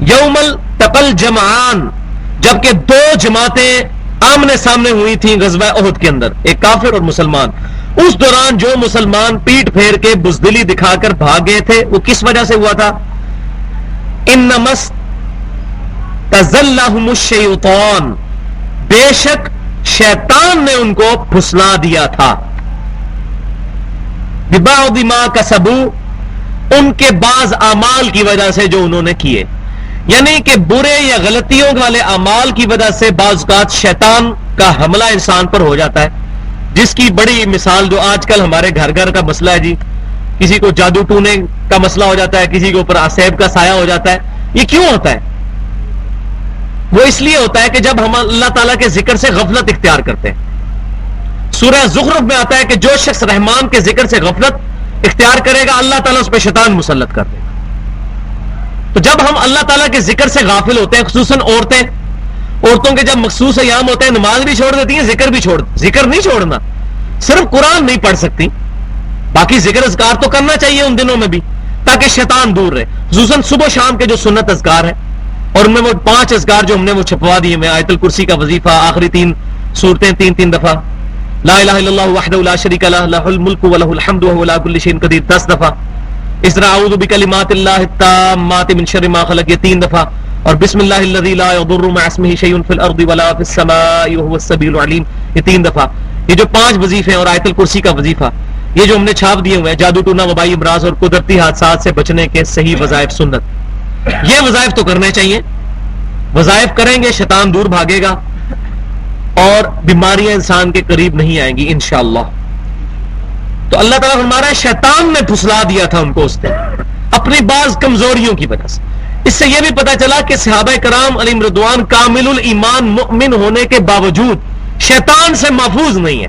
یوم التقى الجمعان، جبکہ دو جماعتیں آمنے سامنے ہوئی تھیں غزوہ احد کے اندر، ایک کافر اور مسلمان. اس دوران جو مسلمان پیٹ پھیر کے بزدلی دکھا کر بھاگ گئے تھے وہ کس وجہ سے ہوا تھا؟ انما استزلهم الشیطان، بے شک شیطان نے ان کو پھسلا دیا تھا. ببعض ما کسبوا، ان کے بعض اعمال کی وجہ سے جو انہوں نے کیے. یعنی کہ برے یا غلطیوں والے اعمال کی وجہ سے بعض اوقات شیطان کا حملہ انسان پر ہو جاتا ہے، جس کی بڑی مثال جو آج کل ہمارے گھر گھر کا مسئلہ ہے جی. کسی کو جادو ٹونے کا مسئلہ ہو جاتا ہے، کسی کے اوپر عصیب کا سایہ ہو جاتا ہے. یہ کیوں ہوتا ہے؟ وہ اس لیے ہوتا ہے کہ جب ہم اللہ تعالیٰ کے ذکر سے غفلت اختیار کرتے ہیں. سورہ زخرف میں آتا ہے کہ جو شخص رحمان کے ذکر سے غفلت اختیار کرے گا اللہ تعالیٰ اس پہ شیطان مسلط کر دے گا. تو جب ہم اللہ تعالیٰ کے ذکر سے غافل ہوتے ہیں، خصوصاً عورتوں کے جب مخصوص ایام ہوتے ہیں نماز بھی چھوڑ دیتی ہیں، ذکر نہیں چھوڑنا. صرف قرآن نہیں پڑھ سکتی، باقی ذکر اذکار تو کرنا چاہیے ان دنوں میں بھی تاکہ شیطان دور رہے. خصوصاً صبح شام کے جو سنت اذکار ہیں، اور ان میں وہ 5 اذکار جو ہم نے وہ چھپوا دیے میں، آیت الکرسی کا وظیفہ، آخری 3 سورتیں 3 دفعہ، لا الہ الا اللہ وحدہ لا شریک لہ لہ الملک ولہ الحمد وہو علی کل شیء قدیر 10 دفعہ. اس طرح اعوذ بکلمات اللہ التامات من شر ما خلق، یہ 3 دفعہ. اور بسم اللہ الذی لا یضر مع اسمہ شیء فی الارض ولا فی السماء وهو السمیع العلیم، یہ 3 دفعہ. یہ جو 5 وظیفے اور آیت الکرسی کا وظیفہ، یہ جو ہم نے چھاپ دیے ہوئے ہیں، جادو ٹونا، وبائی امراض اور قدرتی حادثات سے بچنے کے صحیح وظائف سنت، یہ وظائف تو کرنے چاہیے. وظائف کریں گے شیطان دور بھاگے گا اور بیماریاں انسان کے قریب نہیں آئیں گی انشاءاللہ. تو اللہ تعالیٰ فرما رہا ہے شیطان نے پھسلا دیا تھا ان کو اس دن اپنی بعض کمزوریوں کی وجہ سے. اس سے یہ بھی پتا چلا کہ صحابہ کرام علیہم رضوان کامل الایمان مؤمن ہونے کے باوجود شیطان سے محفوظ نہیں ہے.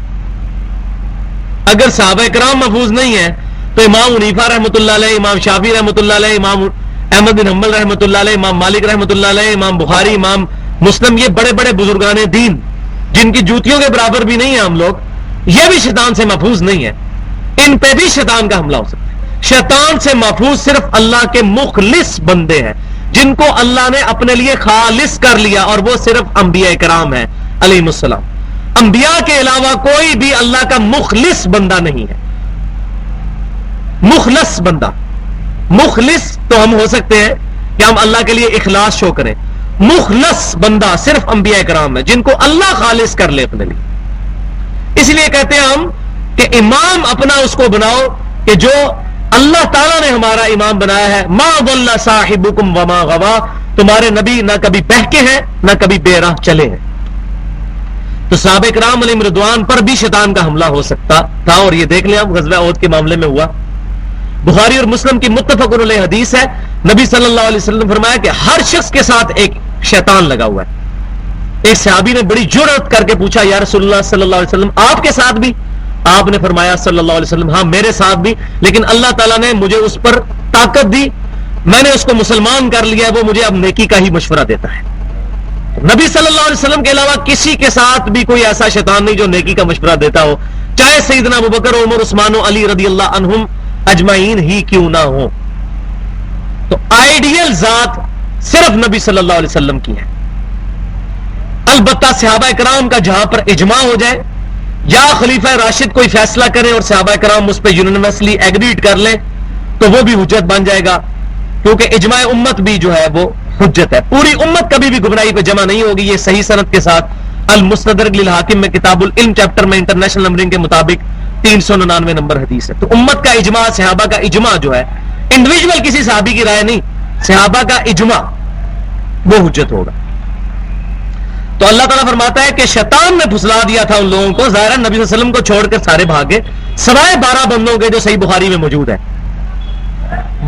اگر صحابہ کرام محفوظ نہیں ہے تو امام حنیفہ رحمۃ اللہ علیہ، امام شافعی رحمۃ اللہ علیہ، امام احمد بن حنبل رحمۃ اللہ علیہ، امام مالک رحمۃ اللہ علیہ، امام بخاری، امام مسلم، یہ بڑے بڑے بزرگان دین جن کی جوتیوں کے برابر بھی نہیں ہیں ہم لوگ، یہ بھی شیطان سے محفوظ نہیں ہے. ان پہ بھی شیطان کا حملہ ہو سکتا ہے. شیطان سے محفوظ صرف اللہ کے مخلص بندے ہیں جن کو اللہ نے اپنے لیے خالص کر لیا، اور وہ صرف انبیاء کرام ہیں علیہم السلام. انبیاء کے علاوہ کوئی بھی اللہ کا مخلص بندہ نہیں ہے. مخلص بندہ، مخلص تو ہم ہو سکتے ہیں کہ ہم اللہ کے لیے اخلاص شو کریں، مخلص بندہ صرف انبیاء کرام ہے جن کو اللہ خالص کر لے اپنے لیے. اس لیے کہتے ہیں ہم کہ امام اپنا اس کو بناؤ کہ جو اللہ تعالیٰ نے ہمارا امام بنایا ہے. ما ضل صاحبکم وما غوا، تمہارے نبی نہ کبھی بہکے ہیں نہ کبھی بے راہ چلے ہیں. تو صحابہ کرام علیہم رضوان پر بھی شیطان کا حملہ ہو سکتا تھا، اور یہ دیکھ لیں ہم غزوہ احد کے معاملے میں ہوا. بخاری اور مسلم کی متفق علیہ حدیث ہے، نبی صلی اللہ علیہ وسلم نے فرمایا کہ ہر شخص کے ساتھ ایک شیطان لگا ہوا ہے. ایک صحابی نے بڑی جرأت کر کے پوچھا، یا رسول اللہ صلی اللہ علیہ وسلم آپ کے ساتھ بھی؟ آپ نے فرمایا صلی اللہ علیہ وسلم ہاں میرے ساتھ بھی، لیکن اللہ تعالیٰ نے مجھے اس پر طاقت دی، میں نے اس کو مسلمان کر لیا، وہ مجھے اب نیکی کا ہی مشورہ دیتا ہے. نبی صلی اللہ علیہ وسلم کے علاوہ کسی کے ساتھ بھی کوئی ایسا شیطان نہیں جو نیکی کا مشورہ دیتا ہو، چاہے سیدنا ابوبکر، عمر، عثمان و علی رضی اللہ عنہم اجمعین ہی کیوں نہ ہو. تو آئیڈیل ذات صرف نبی صلی اللہ علیہ وسلم کی ہے. البتہ صحابہ کرام کا جہاں پر اجماع ہو جائے یا خلیفہ راشد کوئی فیصلہ کرے اور صحابہ کرام اس پہ یونینیورسلی ایگریڈ کر لیں تو وہ بھی حجت بن جائے گا، کیونکہ اجماع امت بھی جو ہے وہ حجت ہے. پوری امت کبھی بھی گمراہی پہ جمع نہیں ہوگی. یہ صحیح سند کے ساتھ المستدرک للحاکم میں کتاب العلم چیپٹر میں انٹرنیشنل نمبرنگ کے مطابق 399 نمبر حدیث ہے. تو امت کا اجماع، صحابہ کا اجماع جو ہے، انڈیویجول کسی صحابی کی رائے نہیں، صحابہ کا اجماع وہ حجت ہوگا. تو اللہ تعالیٰ فرماتا ہے کہ شیطان نے پھسلا دیا تھا ان لوگوں کو. ظاہر نبی صلی اللہ علیہ وسلم کو چھوڑ کر سارے بھاگے سوائے 12 بندوں کے جو صحیح بخاری میں موجود ہے.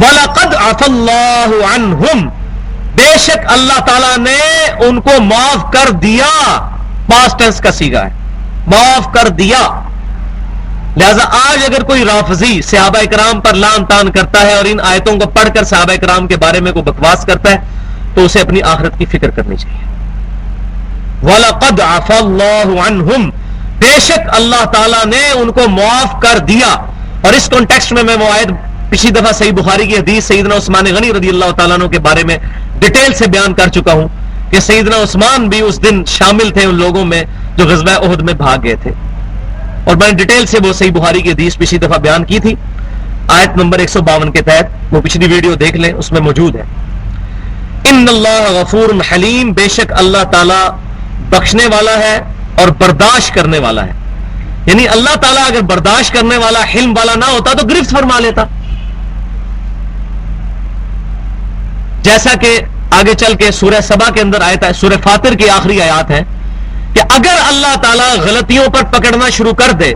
وَلَقَدْ عَفَى اللَّهُ عَنْهُمْ، بے شک اللہ تعالیٰ نے ان کو معاف کر دیا. پاسٹ ٹینس کا صیغہ ہے، معاف کر دیا. لہذا آج اگر کوئی رافضی صحابہ کرام پر لعن طعن کرتا ہے اور ان آیتوں کو پڑھ کر صحابہ کرام کے بارے میں کوئی بکواس کرتا ہے تو اسے اپنی آخرت کی فکر کرنی چاہیے. وَلَقَدْ عَفَى اللَّهُ عَنْهُمْ، بے شک اللہ تعالیٰ نے ان کو معاف کر دیا. اور اس کانٹیکسٹ میں وہ آیت پچھلی دفعہ صحیح بخاری کی حدیث سیدنا عثمان غنی رضی اللہ تعالیٰ عنہ کے بارے میں ڈیٹیل سے بیان کر چکا ہوں کہ سیدنا عثمان بھی اس دن شامل تھے ان لوگوں میں جو غزوہ احد میں بھاگ گئے تھے، اور میں نے ڈیٹیل سے وہ صحیح بخاری کی حدیث پچھلی دفعہ بیان کی تھی آیت نمبر 152 کے تحت. وہ پچھلی ویڈیو دیکھ لیں، اس میں موجود ہے. ان اللہ غفور حلیم، بے شک اللہ تعالیٰ بخشنے والا ہے اور برداشت کرنے والا ہے. یعنی اللہ تعالیٰ اگر برداشت کرنے والا، حلم والا نہ ہوتا تو گرفت فرما لیتا. جیسا کہ آگے چل کے سورہ سبا کے اندر آیت ہے، سورہ فاطر کی آخری آیات ہے کہ اگر اللہ تعالیٰ غلطیوں پر پکڑنا شروع کر دے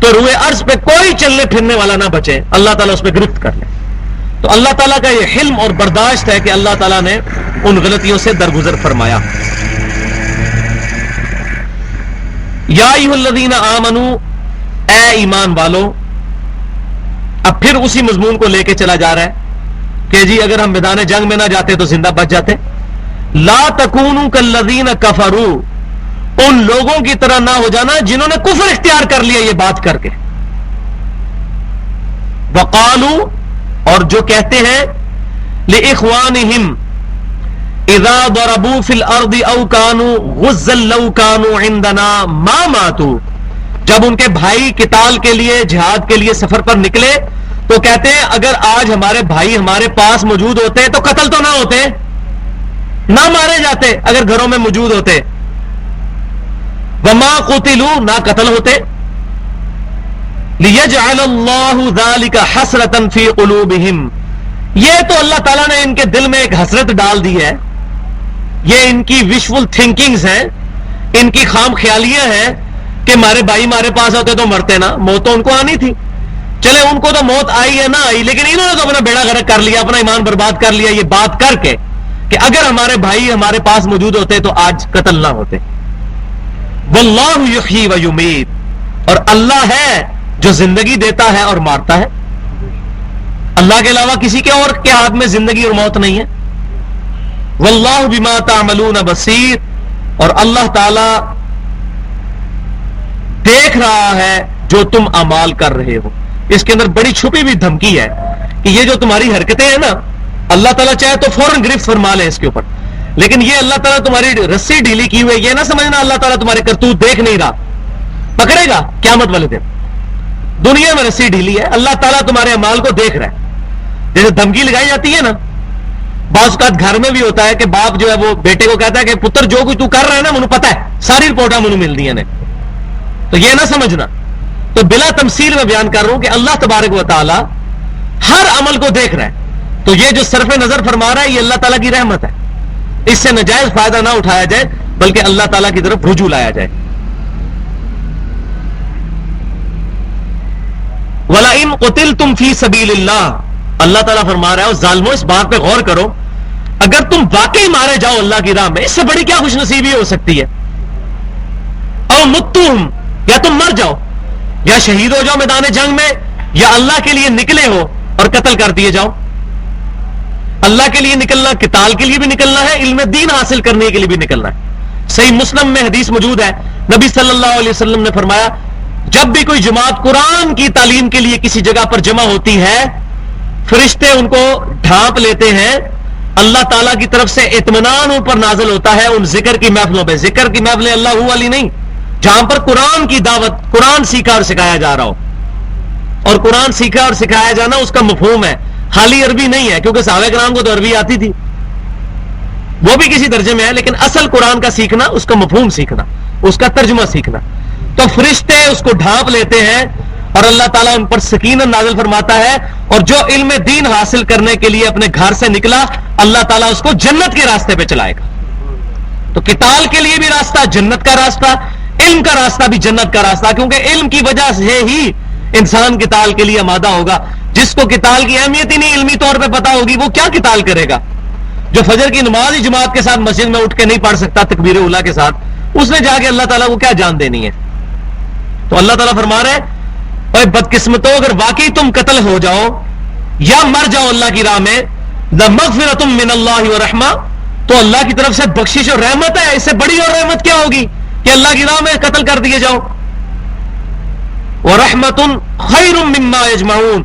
تو روئے ارض پہ کوئی چلنے پھرنے والا نہ بچے، اللہ تعالیٰ اس پہ گرفت کر لے. تو اللہ تعالیٰ کا یہ حلم اور برداشت ہے کہ اللہ تعالیٰ نے ان غلطیوں سے درگزر فرمایا. یا ایھا الذین آمنو، اے ایمان والو. اب پھر اسی مضمون کو لے کے چلا جا رہا ہے کہ جی اگر ہم میدان جنگ میں نہ جاتے تو زندہ بچ جاتے. لا تکونوا کالذین کفروا، ان لوگوں کی طرح نہ ہو جانا جنہوں نے کفر اختیار کر لیا یہ بات کر کے. وقالوا، اور جو کہتے ہیں، لإخوانہم اذا ضربوا فی الارض او كانوا غزا لو كانوا عندنا ما ماتوا، جب ان کے بھائی قتال کے لیے، جہاد کے لیے سفر پر نکلے تو کہتے ہیں اگر آج ہمارے بھائی ہمارے پاس موجود ہوتے تو قتل تو نہ ہوتے، نہ مارے جاتے اگر گھروں میں موجود ہوتے. وما قتلوا، نہ قتل ہوتے. لِيَجْعَلَ اللَّهُ ذَلِكَ حَسْرَةً فِي قُلُوبِهِمْ، یہ تو اللہ تعالیٰ نے ان کے دل میں ایک حسرت ڈال دی ہے. یہ ان کی وشفل تھنکنگز ہیں، ان کی خام خیالیاں ہیں کہ ہمارے بھائی ہمارے پاس ہوتے تو مرتے نا. موت تو ان کو آنی تھی، چلے ان کو تو موت آئی ہے نہ آئی، لیکن انہوں نے تو اپنا بیڑا غرق کر لیا، اپنا ایمان برباد کر لیا. یہ بات کر کے کہ اگر ہمارے بھائی ہمارے پاس موجود ہوتے تو آج قتل نہ ہوتے. واللہ یحیی و یمیت، اور اللہ ہے جو زندگی دیتا ہے اور مارتا ہے. اللہ کے علاوہ کسی کے اور کے ہاتھ میں زندگی اور موت نہیں ہے. واللہ بما تعملون بصیر، اور اللہ تعالی دیکھ رہا ہے جو تم اعمال کر رہے ہو. اس کے اندر بڑی چھپی ہوئی دھمکی ہے کہ یہ جو تمہاری حرکتیں ہیں نا، اللہ تعالیٰ چاہے تو فوراً گرفت فرما لے اس کے اوپر، لیکن یہ اللہ تعالیٰ تمہاری رسی ڈھیلی کی ہوئی، یہ نہ سمجھنا اللہ تعالیٰ تمہارے کرتوت دیکھ نہیں رہا، پکڑے گا قیامت والے دن. دنیا میں رسی ڈھیلی ہے، اللہ تعالیٰ تمہارے اعمال کو دیکھ رہا ہے. جیسے دھمکی لگائی جاتی ہے نا، بعض اوقات گھر میں بھی ہوتا ہے کہ باپ جو ہے وہ بیٹے کو کہتا ہے کہ پتر جو کوئی تو کر رہا ہے نا، مجھے پتا ہے، ساری رپورٹاں مجھے مل دی ہیں، تو یہ نہ سمجھنا. تو بلا تمثیل میں بیان کر رہا ہوں کہ اللہ تبارک و تعالی ہر عمل کو دیکھ رہا ہے. تو یہ جو صرف نظر فرما رہا ہے یہ اللہ تعالیٰ کی رحمت ہے. اس سے ناجائز فائدہ نہ اٹھایا جائے بلکہ اللہ تعالیٰ کی طرف رجوع لایا جائے. وَلَئِن قُتِلْتُمْ فِي سَبِيلِ اللَّهِ، اللہ تعالیٰ فرما رہا ہے ظالموں اس بات پہ غور کرو، اگر تم واقعی مارے جاؤ اللہ کی راہ میں، اس سے بڑی کیا خوش نصیبی ہو سکتی ہے. او متم، یا تم مر جاؤ، یا شہید ہو جاؤ میدان جنگ میں، یا اللہ کے لیے نکلے ہو اور قتل کر دیے جاؤ. اللہ کے لیے نکلنا، قتال کے لیے بھی نکلنا ہے، علم دین حاصل کرنے کے لیے بھی نکلنا ہے. صحیح مسلم میں حدیث موجود ہے، نبی صلی اللہ علیہ وسلم نے فرمایا جب بھی کوئی جماعت قرآن کی تعلیم کے لیے کسی جگہ پر جمع ہوتی ہے، فرشتے ان کو ڈھانپ لیتے ہیں، اللہ تعالیٰ کی طرف سے اطمینان اوپر نازل ہوتا ہے ان ذکر کی محفلوں پہ. ذکر کی محفلیں اللہ والی نہیں، جہاں پر قرآن کی دعوت، قرآن سیکھا اور سکھایا جا رہا ہو. اور قرآن سیکھا اور سکھایا جانا اس کا مفہوم ہے، خالی عربی نہیں ہے، کیونکہ صحابہ کرام کو تو عربی آتی تھی، وہ بھی کسی درجے میں ہے، لیکن اصل قرآن کا سیکھنا، اس کا مفہوم سیکھنا، اس کا ترجمہ سیکھنا. تو فرشتے اس کو ڈھانپ لیتے ہیں اور اللہ تعالیٰ ان پر سکینت نازل فرماتا ہے. اور جو علم دین حاصل کرنے کے لیے اپنے گھر سے نکلا، اللہ تعالیٰ اس کو جنت کے راستے پہ چلائے گا. تو قتال کے لیے بھی راستہ جنت کا راستہ، علم کا راستہ بھی جنت کا راستہ، کیونکہ علم کی وجہ سے ہی انسان قتال کے لیے آمادہ ہوگا. جس کو قتال کی اہمیت ہی نہیں علمی طور پہ پتا ہوگی، وہ کیا قتال کرے گا؟ جو فجر کی نماز ہی جماعت کے ساتھ مسجد میں اٹھ کے نہیں پڑھ سکتا تکبیر اولیٰ کے ساتھ، اس نے جا کے اللہ تعالیٰ کو کیا جان دینی ہے؟ تو اللہ تعالیٰ فرما رہے اے بدقسمتوں، اگر واقعی تم قتل ہو جاؤ یا مر جاؤ اللہ کی راہ میں، لَمَغْفِرَةٌ مِّنَ اللَّهِ وَرَحْمَةٌ، تو اللہ کی طرف سے بخشش اور رحمت ہے. اس سے بڑی اور رحمت کیا ہوگی کہ اللہ کی راہ میں قتل کر دیے جاؤ. وَرَحْمَةٌ خَيْرٌ مِّمَّا يَجْمَعُونَ،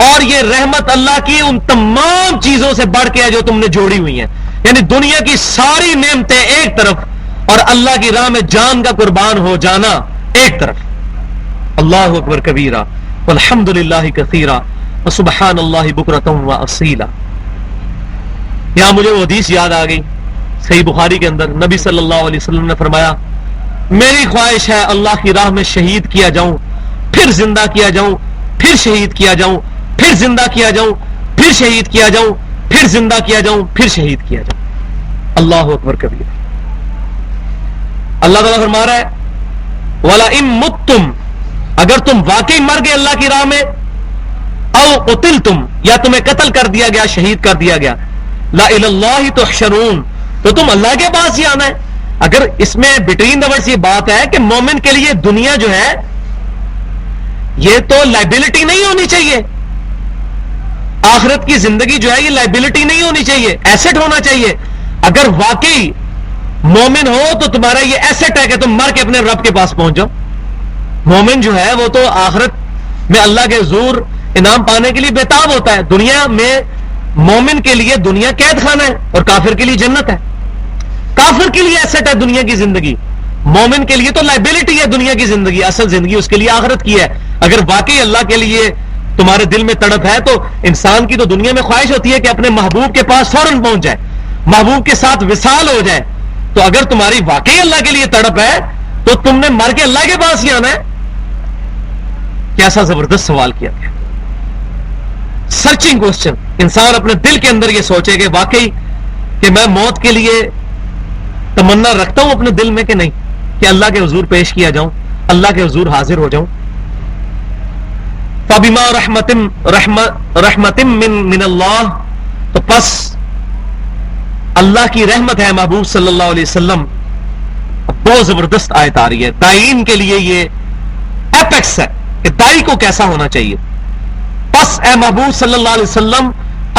اور یہ رحمت اللہ کی ان تمام چیزوں سے بڑھ کے ہے جو تم نے جوڑی ہوئی ہیں. یعنی دنیا کی ساری نعمتیں ایک طرف اور اللہ کی راہ میں جان کا قربان ہو جانا ایک طرف. اللہ اکبر کبیرہ والحمد للہ کثیرہ وسبحان اللہ بکرۃ واصیلا. یہاں مجھے وہ حدیث یاد آ گئی صحیح بخاری کے اندر، نبی صلی اللہ علیہ وسلم نے فرمایا میری خواہش ہے اللہ کی راہ میں شہید کیا جاؤں، پھر زندہ کیا جاؤں، پھر شہید کیا جاؤں، پھر زندہ کیا جاؤں، پھر شہید کیا جاؤں، پھر زندہ کیا جاؤں، پھر شہید کیا جاؤں. اللہ اکبر کبیر. اللہ تعالیٰ فرما رہا ہے وَلَئِن مُتُّمْ، اگر تم واقعی مر گئے اللہ کی راہ میں، او قتلتم، یا تمہیں قتل کر دیا گیا، شہید کر دیا گیا، لَإِلَى اللَّهِ تُحْشَرُونَ، تو تم اللہ کے پاس ہی آنا ہے. اگر اس میں بٹوین دا ورڈز یہ بات ہے کہ مومن کے لیے دنیا جو ہے یہ تو لائبلٹی نہیں ہونی چاہیے، آخرت کی زندگی جو ہے یہ لائبلٹی نہیں ہونی چاہیے، ایسٹ ہونا چاہیے. اگر واقعی مومن ہو تو تمہارا یہ ایسٹ ہے کہ تم مر کے اپنے رب کے پاس پہنچ جاؤ. مومن جو ہے وہ تو آخرت میں اللہ کے حضور انعام پانے کے لیے بےتاب ہوتا ہے. دنیا میں مومن کے لیے دنیا قید خانہ ہے اور کافر کے لیے جنت ہے. کافر کے لیے ایسٹ ہے دنیا کی زندگی، مومن کے لیے تو لائبلٹی ہے دنیا کی زندگی، اصل زندگی اس کے لیے آخرت کی ہے. اگر واقعی اللہ کے لیے تمہارے دل میں تڑپ ہے تو انسان کی تو دنیا میں خواہش ہوتی ہے کہ اپنے محبوب کے پاس فوراً پہنچ جائے، محبوب کے ساتھ وصال ہو جائے. تو اگر تمہاری واقعی اللہ کے لیے تڑپ ہے تو تم نے مر کے اللہ کے پاس ہی آنا ہے. کیسا زبردست سوال کیا گیا، سرچنگ کوسچن. انسان اپنے دل کے اندر یہ سوچے کہ واقعی کہ میں موت کے لیے تمنا رکھتا ہوں اپنے دل میں کہ نہیں، کہ اللہ کے حضور پیش کیا جاؤں، اللہ کے حضور حاضر ہو جاؤں. فَبِمَا رَحْمَةٍ مِّن اللَّهِ، تو پس اللہ کی رحمت ہے محبوب صلی اللہ علیہ وسلم. بہت زبردست آیت آ رہی ہے. دائین کے لیے یہ ایپیکس ہے کہ دائی کو کیسا ہونا چاہیے. بس اے محبوب صلی اللہ علیہ وسلم,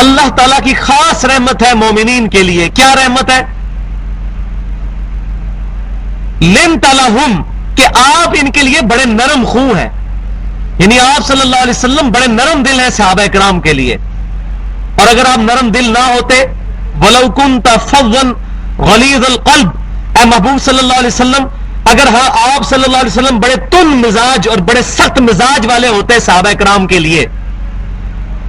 اللہ تعالیٰ کی خاص رحمت ہے مومنین کے لیے. کیا رحمت ہے؟ لنت لہم, کہ آپ ان کے لیے بڑے نرم خو ہیں. یعنی آپ صلی اللہ علیہ وسلم بڑے نرم دل ہیں صحابہ کرام کے لیے. اور اگر آپ نرم دل نہ ہوتے, وَلَوْ كُنْتَ فَظًّا غَلِيظَ الْقَلْبِ, اے محبوب صلی اللہ علیہ وسلم اگر آپ صلی اللہ علیہ وسلم بڑے تند مزاج اور بڑے سخت مزاج والے ہوتے صحابہ کرام کے لیے,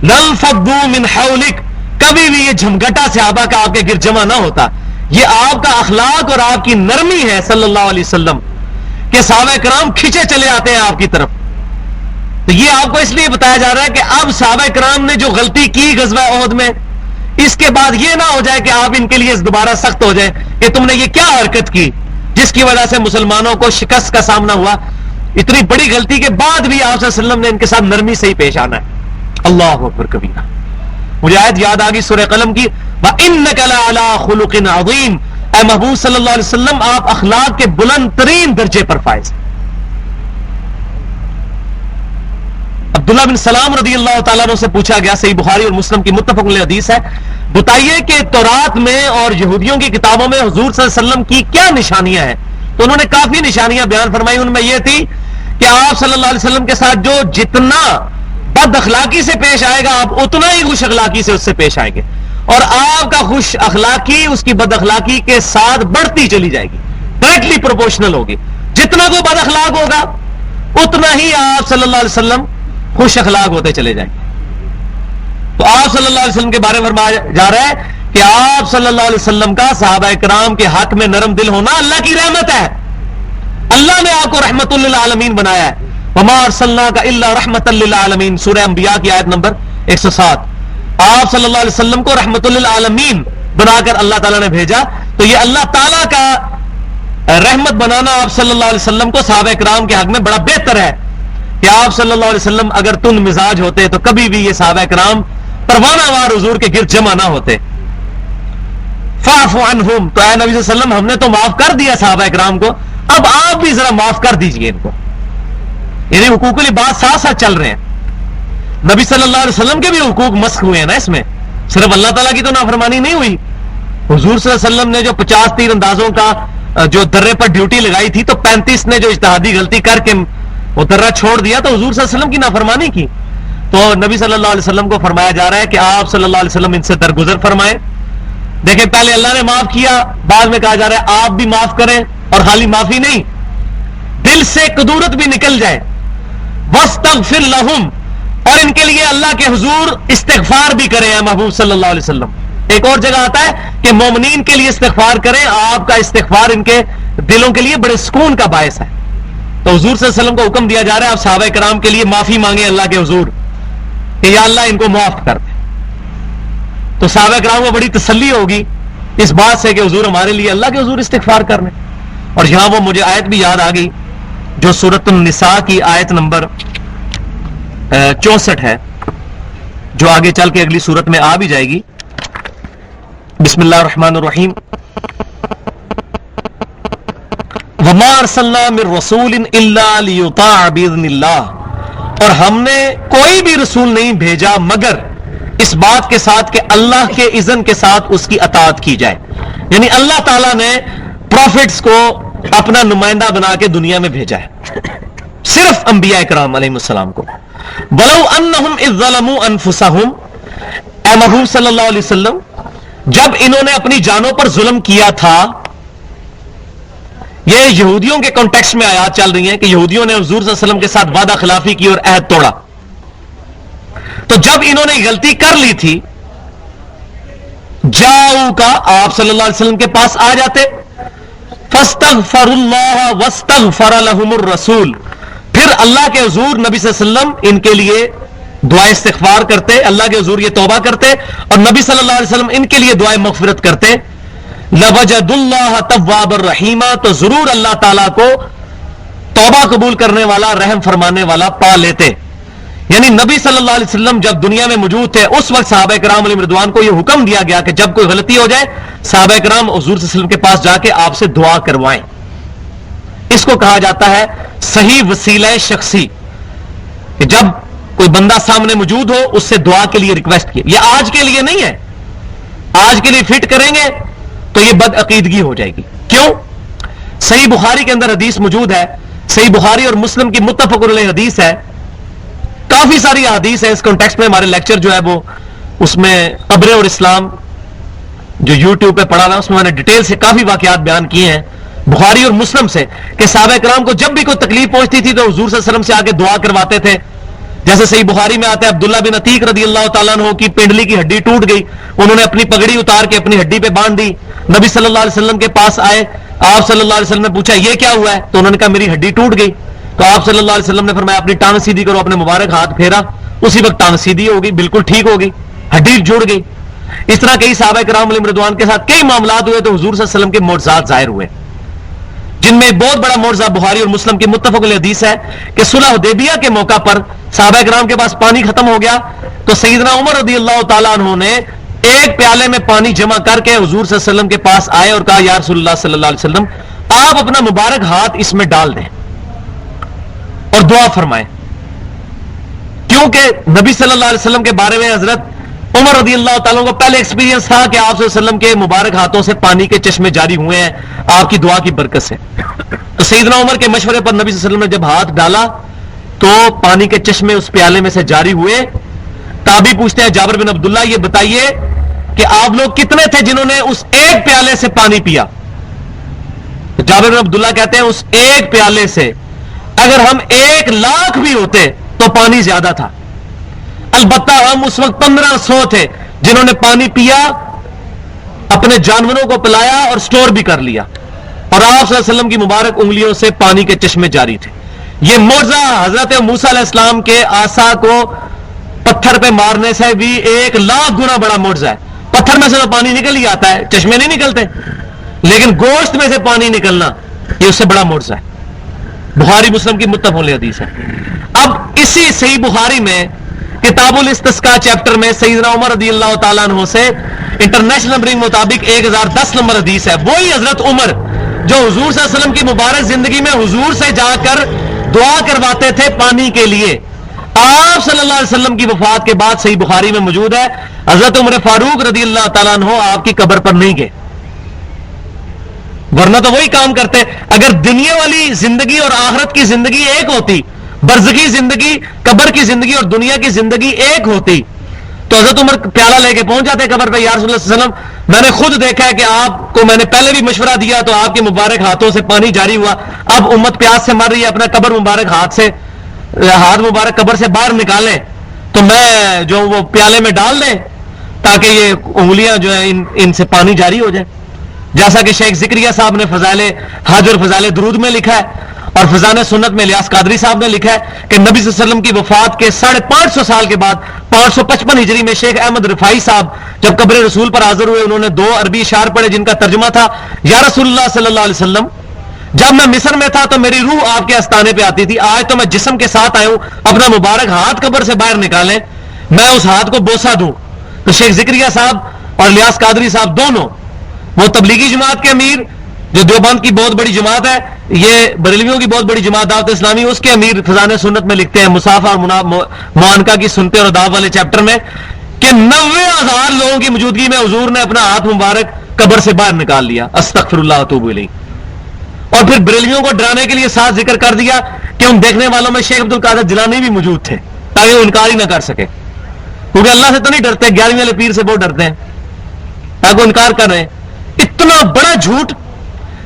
لَنْفَضُّوا مِنْ حَوْلِكَ, کبھی بھی یہ جھمگٹا صحابہ کا آپ کے گر جمع نہ ہوتا. یہ آپ کا اخلاق اور آپ کی نرمی ہے صلی اللہ علیہ وسلم کہ صحابہ کرام کھینچے چلے آتے ہیں آپ کی طرف. تو یہ آپ کو اس لیے بتایا جا رہا ہے کہ اب صحابہ کرام نے جو غلطی کی غزوہ احد میں, اس کے بعد یہ نہ ہو جائے کہ آپ ان کے لیے دوبارہ سخت ہو جائے کہ تم نے یہ کیا حرکت کی جس کی وجہ سے مسلمانوں کو شکست کا سامنا ہوا. اتنی بڑی غلطی کے بعد بھی آپ صلی اللہ علیہ وسلم نے ان کے ساتھ نرمی سے ہی پیش آنا ہے. اللہ اکبر کبیرہ. مجھے آیت یاد آ گئی سورہ قلم کی, وَإِنَّكَ لَعَلَىٰ خُلُقٍ عَظِيمٍ, اے محبوب صلی اللہ علیہ وسلم آپ اخلاق کے بلند ترین درجے پر فائز. عبداللہ بن سلام رضی اللہ تعالیٰ عنہ سے پوچھا گیا, صحیح بخاری اور مسلم کی متفق علیہ حدیث ہے, بتائیے کہ تورات میں اور یہودیوں کی کتابوں میں حضور صلی اللہ علیہ وسلم کی کیا نشانیاں ہیں؟ تو انہوں نے کافی نشانیاں بیان فرمائی. ان میں یہ تھی کہ آپ صلی اللہ علیہ وسلم کے ساتھ جو جتنا بد اخلاقی سے پیش آئے گا آپ اتنا ہی خوش اخلاقی سے اس سے پیش آئیں گے, اور آپ کا خوش اخلاقی اس کی بد اخلاقی کے ساتھ بڑھتی چلی جائے گی, ڈائریکٹلی پروپورشنل ہوگی. جتنا کوئی بد اخلاق ہوگا اتنا ہی آپ صلی اللہ علیہ وسلم خوش اخلاق ہوتے چلے جائیں گے. تو آپ صلی اللہ علیہ وسلم کے بارے میں فرمایا جا رہا ہے کہ آپ صلی اللہ علیہ وسلم کا صحابہ کرام کے حق میں نرم دل ہونا اللہ کی رحمت ہے. اللہ نے آپ کو رحمت للعالمین بنایا ہے. وما ارسلناک الا رحمت للعالمین, سورہ انبیاء کی آیت نمبر 107. آپ صلی اللہ علیہ وسلم کو رحمت للعالمین بنا کر اللہ تعالیٰ نے بھیجا. تو یہ اللہ تعالیٰ کا رحمت بنانا آپ صلی اللہ علیہ وسلم کو صحابہ کرام کے حق میں بڑا بہتر ہے کہ آپ صلی اللہ علیہ وسلم اگر تند مزاج ہوتے تو کبھی بھی یہ صحابہ کرام پروانہ وار حضور کے گرد جمع نہ ہوتے. فاعف عنہم, تو اے نبی صلی اللہ علیہ وسلم ہم نے تو معاف کر دیا صحابہ کرام کو, اب آپ بھی ذرا معاف کر دیجئے ان کو. یعنی حقوق العباد ساتھ ساتھ چل رہے ہیں. نبی صلی اللہ علیہ وسلم کے بھی حقوق مسخ ہوئے ہیں نا, اس میں صرف اللہ تعالیٰ کی تو نافرمانی نہیں ہوئی. حضور صلی اللہ علیہ وسلم نے جو 50 تیر اندازوں کا جو درے پر ڈیوٹی لگائی تھی, تو 35 نے جو اجتہادی غلطی کر کے وہ درہ چھوڑ دیا, تو حضور صلی اللہ علیہ وسلم کی نافرمانی کی. تو نبی صلی اللہ علیہ وسلم کو فرمایا جا رہا ہے کہ آپ صلی اللہ علیہ وسلم ان سے درگزر فرمائیں. دیکھیں پہلے اللہ نے معاف کیا, بعد میں کہا جا رہا ہے آپ بھی معاف کریں, اور خالی معافی نہیں, دل سے کدورت بھی نکل جائے. واستغفر لہم, اور ان کے لیے اللہ کے حضور استغفار بھی کریں. محبوب صلی اللہ علیہ وسلم ایک اور جگہ آتا ہے کہ مومنین کے لیے استغفار کریں. آپ کا استغفار ان کے دلوں کے لیے بڑے سکون کا باعث ہے. تو حضور صلی اللہ علیہ وسلم کو حکم دیا جا رہا ہے آپ صحابہ کرام کے لیے معافی مانگیں اللہ کے حضور کہ یا اللہ ان کو معاف کر دے. تو صحابہ کرام کو بڑی تسلی ہوگی اس بات سے کہ حضور ہمارے لیے اللہ کے حضور استغفار کرنے. اور یہاں وہ مجھے آیت بھی یاد آ گئی جو سورۃ النساء کی آیت نمبر 64 ہے, جو آگے چل کے اگلی سورت میں آ بھی جائے گی. بسم اللہ الرحمن الرحیم. وما ارسلنا من رسول الا لیطاع باذن اللہ, اور ہم نے کوئی بھی رسول نہیں بھیجا مگر اس بات کے ساتھ کہ اللہ کے اذن کے ساتھ اس کی اطاعت کی جائے. یعنی اللہ تعالیٰ نے پروفٹس کو اپنا نمائندہ بنا کے دنیا میں بھیجا ہے, صرف انبیاء کرام علیہ السلام کو. ولو انہم اذ ظلموا انفسہم, اے محبوب صلی اللہ علیہ وسلم جب انہوں نے اپنی جانوں پر ظلم کیا تھا, یہ یہودیوں کے کانٹیکسٹ میں آیات چل رہی ہیں کہ یہودیوں نے حضور صلی اللہ علیہ وسلم کے ساتھ وعدہ خلافی کی اور عہد توڑا. تو جب انہوں نے غلطی کر لی تھی, جاؤ کا آپ صلی اللہ علیہ وسلم کے پاس آ جاتے, فاستغفر اللہ واستغفر لهم الرسول, پھر اللہ کے حضور نبی صلی اللہ علیہ وسلم ان کے لیے دعا استغفار کرتے, اللہ کے حضور یہ توبہ کرتے, اور نبی صلی اللہ علیہ وسلم ان کے لیے دعائے مغفرت کرتے. لوجد اللہ تواب الرحیم, تو ضرور اللہ تعالیٰ کو توبہ قبول کرنے والا, رحم فرمانے والا پا لیتے. یعنی نبی صلی اللہ علیہ وسلم جب دنیا میں موجود تھے اس وقت صحابہ کرام علیہ رضوان کو یہ حکم دیا گیا کہ جب کوئی غلطی ہو جائے صحابہ کرام حضور صلی اللہ علیہ وسلم کے پاس جا کے آپ سے دعا کروائیں. اس کو کہا جاتا ہے صحیح وسیلہ شخصی، کہ جب کوئی بندہ سامنے موجود ہو اس سے دعا کے لیے ریکویسٹ کی. یہ آج کے لیے نہیں ہے، آج کے لیے فٹ کریں گے تو یہ بد عقیدگی ہو جائے گی. کیوں؟ صحیح بخاری کے اندر حدیث موجود ہے، صحیح بخاری اور مسلم کی متفق علیہ حدیث ہے. کافی ساری حدیث ہے اس کانٹیکسٹ میں. ہمارے لیکچر جو ہے وہ اس میں قبر اور اسلام جو یوٹیوب پہ پڑھا تھا اس میں میں نے ڈیٹیل سے کافی واقعات بیان کیے ہیں بخاری اور مسلم سے، کہ صحابہ کرام کو جب بھی کوئی تکلیف پہنچتی تھی تو حضور صلی اللہ علیہ وسلم سے آ کے دعا کرواتے تھے. جیسے صحیح بخاری میں آتا ہے عبداللہ بن عتیق رضی اللہ تعالیٰ عنہ کی پنڈلی کی ہڈی ٹوٹ گئی، انہوں نے اپنی پگڑی اتار کے اپنی ہڈی پہ باندھ دی. نبی صلی اللہ علیہ وسلم کے پاس آئے، آپ صلی اللہ علیہ وسلم نے پوچھا یہ کیا ہوا ہے؟ تو انہوں نے کہا میری ہڈی ٹوٹ گئی. تو آپ صلی اللہ علیہ وسلم نے فرمایا اپنی ٹانگ سیدھی کرو، اپنے مبارک ہاتھ پھیرا، اسی وقت ٹانگ سیدھی ہو گئی، بالکل ٹھیک ہو گئی، ہڈی جڑ گئی. اس طرح کئی صحابہ کرام علیہم رضوان کے ساتھ کئی معاملات ہوئے تو حضور صلی اللہ علیہ وسلم کے معجزات ظاہر ہوئے، جن میں بہت بڑا معجزہ بخاری اور مسلم کی متفق علیہ حدیث ہے کہ صلح حدیبیہ کے موقع پر صحابہ کرام کے پاس پانی ختم ہو گیا تو سیدنا عمر رضی اللہ تعالیٰ عنہ نے ایک پیالے میں پانی جمع کر کے حضور صلی اللہ علیہ وسلم کے پاس آئے اور کہا یا رسول اللہ صلی اللہ علیہ وسلم آپ اپنا مبارک ہاتھ اس میں ڈال دیں اور دعا فرمائیں. کیونکہ نبی صلی اللہ علیہ وسلم کے بارے میں حضرت عمر رضی اللہ تعالیٰ کو پہلے ایکسپیرینس تھا کہ آپ صلی اللہ علیہ وسلم کے مبارک ہاتھوں سے پانی کے چشمے جاری ہوئے ہیں آپ کی دعا کی برکت سے. تو سیدنا عمر کے مشورے پر نبی صلی اللہ علیہ وسلم نے جب ہاتھ ڈالا تو پانی کے چشمے اس پیالے میں سے جاری ہوئے. تابعی پوچھتے ہیں جابر بن عبداللہ یہ بتائیے کہ آپ لوگ کتنے تھے جنہوں نے اس ایک پیالے سے پانی پیا؟ تو جابر بن عبداللہ کہتے ہیں اس ایک پیالے سے اگر ہم 1,00,000 بھی ہوتے تو پانی زیادہ تھا. البتہ ہم اس وقت 1,500 تھے جنہوں نے پانی پیا، اپنے جانوروں کو پلایا اور سٹور بھی کر لیا، اور آپ صلی اللہ علیہ وسلم کی مبارک انگلیوں سے پانی کے چشمے جاری تھے. یہ معجزہ حضرت موسیٰ علیہ السلام کے عصا کو پتھر پہ مارنے سے بھی 1,00,000 گنا بڑا معجزہ ہے. پتھر میں سے تو پانی نکل ہی آتا ہے، چشمے نہیں نکلتے، لیکن گوشت میں سے پانی نکلنا یہ اس سے بڑا معجزہ ہے. بخاری مسلم کی متفق علیہ حدیث ہے. اب اسی صحیح بخاری میں کتاب الاستسقاء چیپٹر میں سیدنا عمر رضی اللہ تعالیٰ عنہ سے انٹرنیشنل نمبرنگ مطابق 1010 نمبر حدیث ہے. وہی حضرت عمر جو حضور صلی اللہ علیہ وسلم کی مبارک زندگی میں حضور سے جا کر دعا کرواتے تھے پانی کے لیے، آپ صلی اللہ علیہ وسلم کی وفات کے بعد صحیح بخاری میں موجود ہے حضرت عمر فاروق رضی اللہ تعالیٰ عنہ آپ کی قبر پر نہیں گئے، ورنہ تو وہی کام کرتے. اگر دنیا والی زندگی اور آخرت کی زندگی ایک ہوتی، برزخی زندگی، قبر کی زندگی اور دنیا کی زندگی ایک ہوتی، تو حضرت عمر پیالہ لے کے پہنچ جاتے قبر پہ. یا رسول اللہ صلی اللہ علیہ وسلم میں نے خود دیکھا ہے کہ آپ کو میں نے پہلے بھی مشورہ دیا تو آپ کے مبارک ہاتھوں سے پانی جاری ہوا، اب امت پیاس سے مر رہی ہے، اپنا قبر مبارک ہاتھ مبارک قبر سے باہر نکالیں تو میں جو وہ پیالے میں ڈال دیں تاکہ یہ انگلیاں جو ہیں ان سے پانی جاری ہو جائے. جیسا کہ شیخ ذکریہ صاحب نے فضائل حج اور فضائل درود میں لکھا ہے، اور فضان سنت میں الیاس قادری صاحب نے لکھا ہے کہ نبی صلی اللہ علیہ وسلم کی وفات کے 550 سال کے بعد 555 ہجری میں شیخ احمد رفاعی صاحب جب قبر رسول پر حاضر ہوئے، انہوں نے 2 عربی اشعار پڑھے جن کا ترجمہ تھا یا رسول اللہ صلی اللہ علیہ وسلم جب میں مصر میں تھا تو میری روح آپ کے آستانے پہ آتی تھی، آج تو میں جسم کے ساتھ آیا ہوں، اپنا مبارک ہاتھ قبر سے باہر نکالیں، میں اس ہاتھ کو بوسہ دوں. تو شیخ ذکریہ صاحب اور الیاس قادری صاحب دونوں، وہ تبلیغی جماعت کے امیر جو دیوبند کی بہت بڑی جماعت ہے، یہ بریلویوں کی بہت بڑی جماعت دعوت اسلامی، اس کے امیر فضان سنت میں لکھتے ہیں مصافحہ اور معانقہ کی سنتے اور اداب والے چیپٹر میں کہ 90,000 لوگوں کی موجودگی میں حضور نے اپنا ہاتھ مبارک قبر سے باہر نکال لیا، استغفر اللہ واتوب الیہ. اور پھر بریلویوں کو ڈرانے کے لیے ساتھ ذکر کر دیا کہ ان دیکھنے والوں میں شیخ عبد القادر جیلانی بھی موجود تھے تاکہ وہ انکار ہی نہ کر سکے، کیونکہ اللہ سے تو نہیں ڈرتے، 11ویں والے پیر سے بہت ڈرتے ہیں، تاکہ وہ انکار کر رہے ہیں. اتنا بڑا جھوٹ.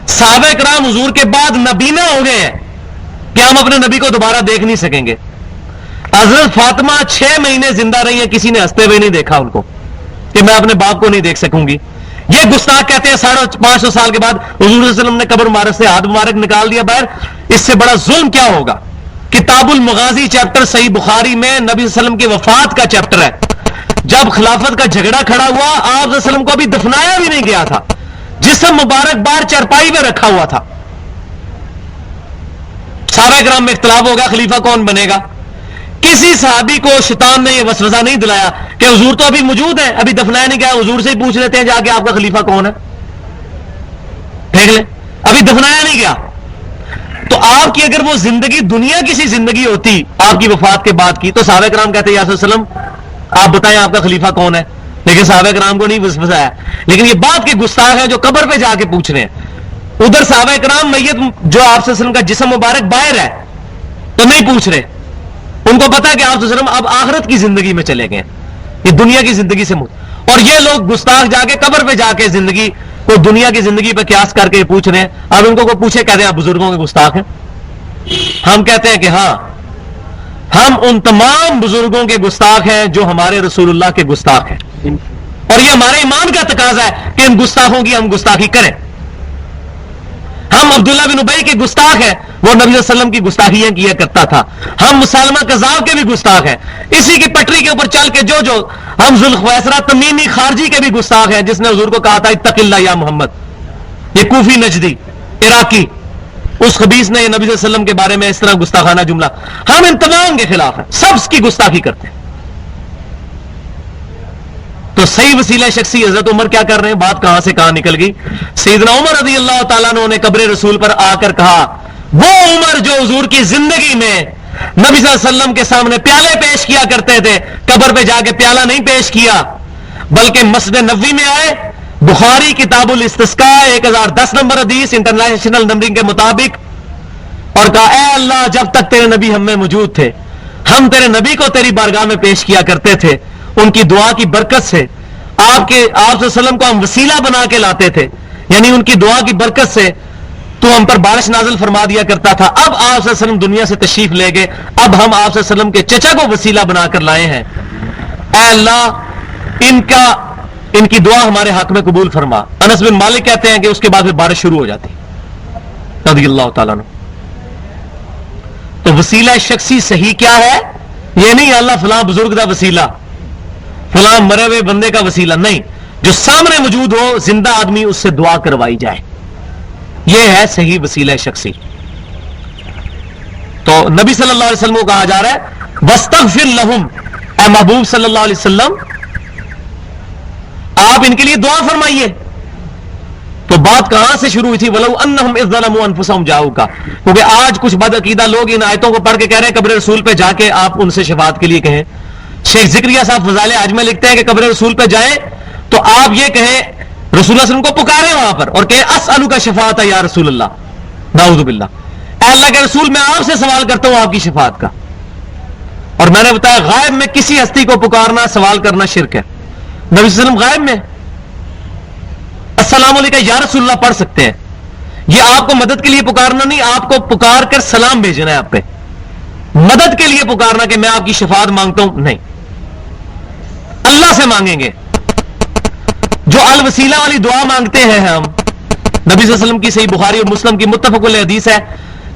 صحابہ کرام حضور کے بعد نبینا ہو گئے ہیں کہ ہم اپنے نبی کو دوبارہ دیکھ نہیں سکیں گے. حضرت فاطمہ 6 مہینے زندہ رہی ہیں، کسی نے ہنستے ہوئے نہیں دیکھا ان کو کہ میں اپنے باپ کو نہیں دیکھ سکوں گی. یہ گستاخ کہتے ہیں 550 سال کے بعد حضور صلی اللہ علیہ وسلم نے قبر مبارک سے ہاتھ مبارک نکال دیا باہر. اس سے بڑا ظلم کیا ہوگا؟ کتاب المغازی چیپٹر صحیح بخاری میں نبی صلی اللہ علیہ وسلم کی وفات کا چیپٹر ہے. جب خلافت کا جھگڑا کھڑا ہوا، آپ صلی اللہ علیہ وسلم کو ابھی دفنایا بھی نہیں گیا تھا، جسم مبارک بار چرپائی میں رکھا ہوا تھا. صحابہ کرام میں اختلاف ہوگا خلیفہ کون بنے گا. کسی صحابی کو شیطان نے یہ وسوسہ نہیں دلایا کہ حضور تو ابھی موجود ہیں، ابھی دفنایا نہیں گیا، حضور سے ہی پوچھ لیتے ہیں جا کے آپ کا خلیفہ کون ہے. پھینک لیں, ابھی دفنایا نہیں گیا. تو آپ کی اگر وہ زندگی دنیا کی سی زندگی ہوتی آپ کی وفات کے بعد کی, تو صحابہ کرام کہتے یا رسول اللہ علیہ وسلم آپ بتائیں آپ کا خلیفہ کون ہے, لیکن صحابہ کرام کو نہیں بتایا. لیکن یہ بات کے گستاخ ہیں جو قبر پہ جا کے پوچھ رہے ہیں. ادھر صحابہ کرام میت جو آپ صلی اللہ علیہ وسلم کا جسم مبارک باہر ہے تو نہیں پوچھ رہے, ان کو پتا ہے کہ آپ صلی اللہ علیہ وسلم اب آخرت کی زندگی میں چلے گئے, یہ دنیا کی زندگی سے اور یہ لوگ گستاخ جا کے قبر پہ جا کے زندگی کو دنیا کی زندگی پہ قیاس کر کے پوچھ رہے ہیں. اب ان کو کوئی پوچھے کہتے ہیں آپ بزرگوں کے گستاخ ہیں. ہم کہتے ہیں کہ ہاں, ہم ان تمام بزرگوں کے گستاخ ہیں جو ہمارے رسول اللہ کے گستاخ ہیں, اور یہ ہمارے ایمان کا تقاضا ہے کہ ان گستاخوں کی ہم گستاخی کریں. ہم عبداللہ بن ابی کے گستاخ ہیں, وہ نبی صلی اللہ علیہ وسلم کی گستاخیاں کیا کرتا تھا. ہم مسلمہ کذاب کے بھی گستاخ ہیں, اسی کی پٹری کے اوپر چل کے جو ہم ذوالخویسرہ تمیمی خارجی کے بھی گستاخ ہیں, جس نے حضور کو کہا تھا اتق اللہ یا محمد, یہ کوفی نجدی عراقی, اس خبیث نے یہ نبی صلی اللہ علیہ وسلم کے بارے میں اس طرح گستاخانہ جملہ. ہم ان تمام کے خلاف ہیں, سب کی گستاخی کرتے ہیں. تو صحیح وسیلہ شخصی حضرت عمر کیا کر رہے ہیں, بات کہاں سے کہاں نکل گئی. سیدنا عمر رضی اللہ تعالیٰ عنہ نے قبر رسول پر آ کر کہا, وہ عمر جو حضور کی زندگی میں نبی صلی اللہ علیہ وسلم کے سامنے پیالے پیش کیا کرتے تھے, قبر پہ جا کے پیالہ نہیں پیش کیا, بلکہ مسجد نبوی میں آئے, بخاری کتاب الاستسقاء 1010 نمبر حدیث انٹرنیشنل نمبرنگ کے مطابق, اور کہا اے اللہ جب تک تیرے نبی ہم میں موجود تھے ہم تیرے نبی کو تیری بارگاہ میں پیش کیا کرتے تھے, ان کی دعا کی برکت سے آپ صلی اللہ علیہ وسلم کو ہم وسیلہ بنا کے لاتے تھے, یعنی ان کی دعا کی برکت سے تو ہم پر بارش نازل فرما دیا کرتا تھا. اب آپ صلی اللہ علیہ وسلم دنیا سے تشریف لے گئے, اب ہم آپ صلی اللہ علیہ وسلم کے چچا کو وسیلہ بنا کر لائے ہیں, اے اللہ ان کی دعا ہمارے حق میں قبول فرما. انس بن مالک کہتے ہیں کہ اس کے بعد پھر بارش شروع ہو جاتی رضی اللہ تعالیٰ عنہ. تو وسیلہ شخصی صحیح کیا ہے, یہ نہیں اللہ فلاں بزرگ دا وسیلہ, فلاں مرے ہوئے بندے کا وسیلہ نہیں, جو سامنے موجود ہو زندہ آدمی اس سے دعا کروائی جائے, یہ ہے صحیح وسیلہ شخصی. تو نبی صلی اللہ علیہ وسلم کو کہا جا رہا ہے وَاسْتَغْفِرْ لَهُمْ, اے محبوب صلی اللہ علیہ وسلم آپ ان کے لیے دعا فرمائیے. تو بات کہاں سے شروع ہوئی تھی, وَلَوْ أَنَّهُمْ إِذْ ظَلَمُوا أَنفُسَهُمْ جَاءُوكَ, کیونکہ آج کچھ بد عقیدہ لوگ ان آیتوں کو پڑھ کے کہہ رہے ہیں قبر رسول پہ جا کے آپ ان سے شفاعت کے لیے کہیں. شیخ ذکریہ صاحب فضائل حج میں لکھتے ہیں کہ قبر رسول پہ جائیں تو آپ یہ کہیں, رسول اللہ صلی اللہ علیہ وسلم کو پکارے وہاں پر اور کہیں اسألک شفاعت یا رسول اللہ, نعوذ باللہ, اے اللہ کے رسول میں آپ سے سوال کرتا ہوں آپ کی شفاعت کا. اور میں نے بتایا غائب میں کسی ہستی کو پکارنا سوال کرنا شرک ہے. نبی صلی اللہ علیہ وسلم غائب میں السلام علیکم یا رسول اللہ پڑھ سکتے ہیں, یہ آپ کو مدد کے لیے پکارنا نہیں, آپ کو پکار کر سلام بھیجنا ہے آپ پہ, مدد کے لیے پکارنا کہ میں آپ کی شفاعت مانگتا ہوں نہیں, اللہ سے مانگیں گے. جو الوسیلہ والی دعا مانگتے ہیں ہم, نبی صلی اللہ علیہ وسلم کی صحیح بخاری اور مسلم کی متفق علیہ حدیث ہے,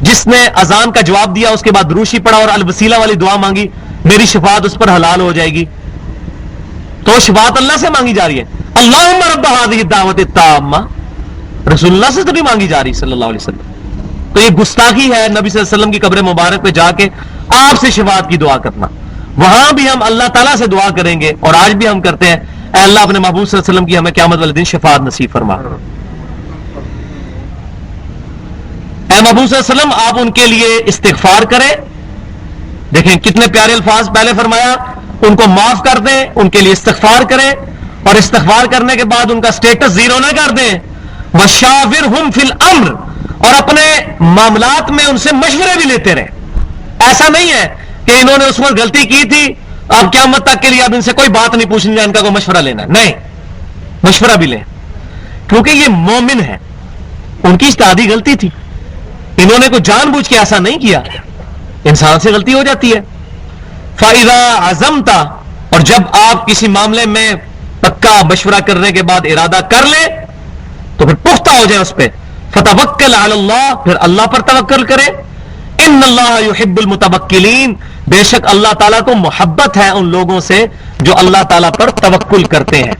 جس نے اذان کا جواب دیا اس کے بعد روشی پڑھا اور الوسیلہ والی دعا مانگی, میری شفاعت اس پر حلال ہو جائے گی. تو شفاعت اللہ سے مانگی جا رہی ہے. اللہم رب هذه الدعوۃ التامہ, رسول اللہ سے تو نہیں مانگی جا رہی صلی اللہ علیہ وسلم. تو یہ گستاخی ہے نبی صلی اللہ علیہ وسلم کی قبر مبارک پہ جا کے آپ سے شفاعت کی دعا کرنا. وہاں بھی ہم اللہ تعالیٰ سے دعا کریں گے, اور آج بھی ہم کرتے ہیں, اے اللہ اپنے محبوب صلی اللہ علیہ وسلم کی ہمیں قیامت والے دن شفاعت نصیب فرما. اے محبوب صلی اللہ علیہ وسلم آپ ان کے لیے استغفار کریں. دیکھیں کتنے پیارے الفاظ پہلے فرمایا, ان کو معاف کر دیں, ان کے لیے استغفار کریں, اور استغفار کرنے کے بعد ان کا سٹیٹس زیرو نہ کر دیں. وَشَاوِرْهُمْ فِي الْأَمْرِ, اور اپنے معاملات میں ان سے مشورے بھی لیتے رہیں. ایسا نہیں ہے کہ انہوں نے اس وقت غلطی کی تھی اب قیامت تک کے لیے اب ان سے کوئی بات نہیں پوچھنی ہے, ان کا کوئی مشورہ لینا ہے, نہیں, مشورہ بھی لیں, کیونکہ یہ مومن ہے, ان کی اجتہادی غلطی تھی, انہوں نے کوئی جان بوجھ کے ایسا نہیں کیا, انسان سے غلطی ہو جاتی ہے. فَإِذَا عَزَمْتَ, اور جب آپ کسی معاملے میں پکا مشورہ کرنے کے بعد ارادہ کر لیں تو پھر پختہ ہو جائے اس پہ. فَتَوَكَّلْ عَلَى اللَّهِ, پھر اللہ پر توکل کریں. ان اللہ یحب المتوکلین, بے شک اللہ تعالیٰ کو محبت ہے ان لوگوں سے جو اللہ تعالیٰ پر توکل کرتے ہیں.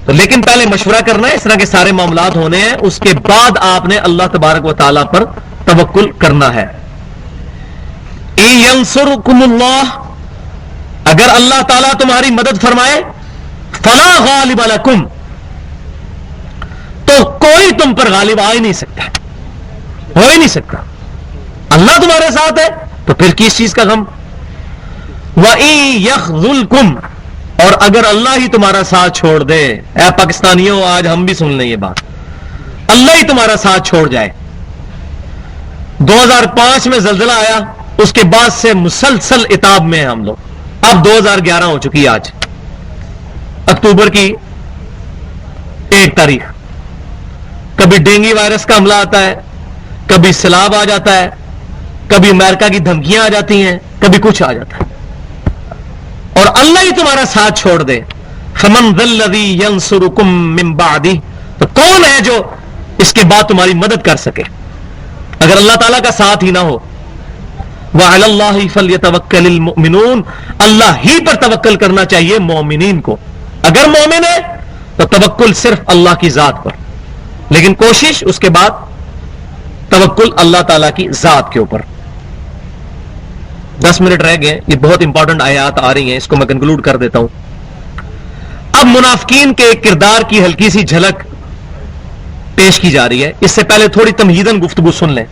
تو لیکن پہلے مشورہ کرنا ہے, اس طرح کے سارے معاملات ہونے ہیں, اس کے بعد آپ نے اللہ تبارک و تعالیٰ پر توکل کرنا ہے. ان ینصرکم اللہ, اگر اللہ تعالیٰ تمہاری مدد فرمائے, فلا غالب لکم, تو تو کوئی تم پر غالب آ ہی نہیں سکتا، ہو ہی نہیں سکتا. اللہ تمہارے ساتھ ہے تو پھر کس چیز کا غم. وَإِن يَخْذُلْكُمْ، اور اگر اللہ ہی تمہارا ساتھ چھوڑ دے. اے پاکستانیوں، آج ہم بھی سن لیں یہ بات، اللہ ہی تمہارا ساتھ چھوڑ جائے. 2005 میں زلزلہ آیا، اس کے بعد سے مسلسل عتاب میں ہیں ہم لوگ. اب 2011 ہو چکی، آج اکتوبر کی 1 تاریخ. کبھی ڈینگی وائرس کا حملہ آتا ہے، کبھی سیلاب آ جاتا ہے، کبھی امریکہ کی دھمکیاں آ جاتی ہیں، کبھی کچھ آ جاتا ہے، اور اللہ ہی تمہارا ساتھ چھوڑ دے. فَمَنْ ذَا الَّذِي يَنْصُرُكُم مِّن بَعْدِهِ، تو کون ہے جو اس کے بعد تمہاری مدد کر سکے اگر اللہ تعالیٰ کا ساتھ ہی نہ ہو. وَعَلَى اللَّهِ فَلْيَتَوَكَّلِ الْمُؤْمِنُونَ، اللہ ہی پر توکل کرنا چاہیے مومنین کو. اگر مومن ہے تو توکل صرف اللہ کی ذات پر، لیکن کوشش اس کے بعد توکل اللہ تعالیٰ کی ذات کے اوپر. 10 منٹ رہ گئے، یہ بہت امپورٹنٹ آیات آ رہی ہیں، اس کو میں کنکلوڈ کر دیتا ہوں. اب منافقین کے کردار کی ہلکی سی جھلک پیش کی جا رہی ہے. اس سے پہلے تھوڑی تمہیدن گفتگو سن لیں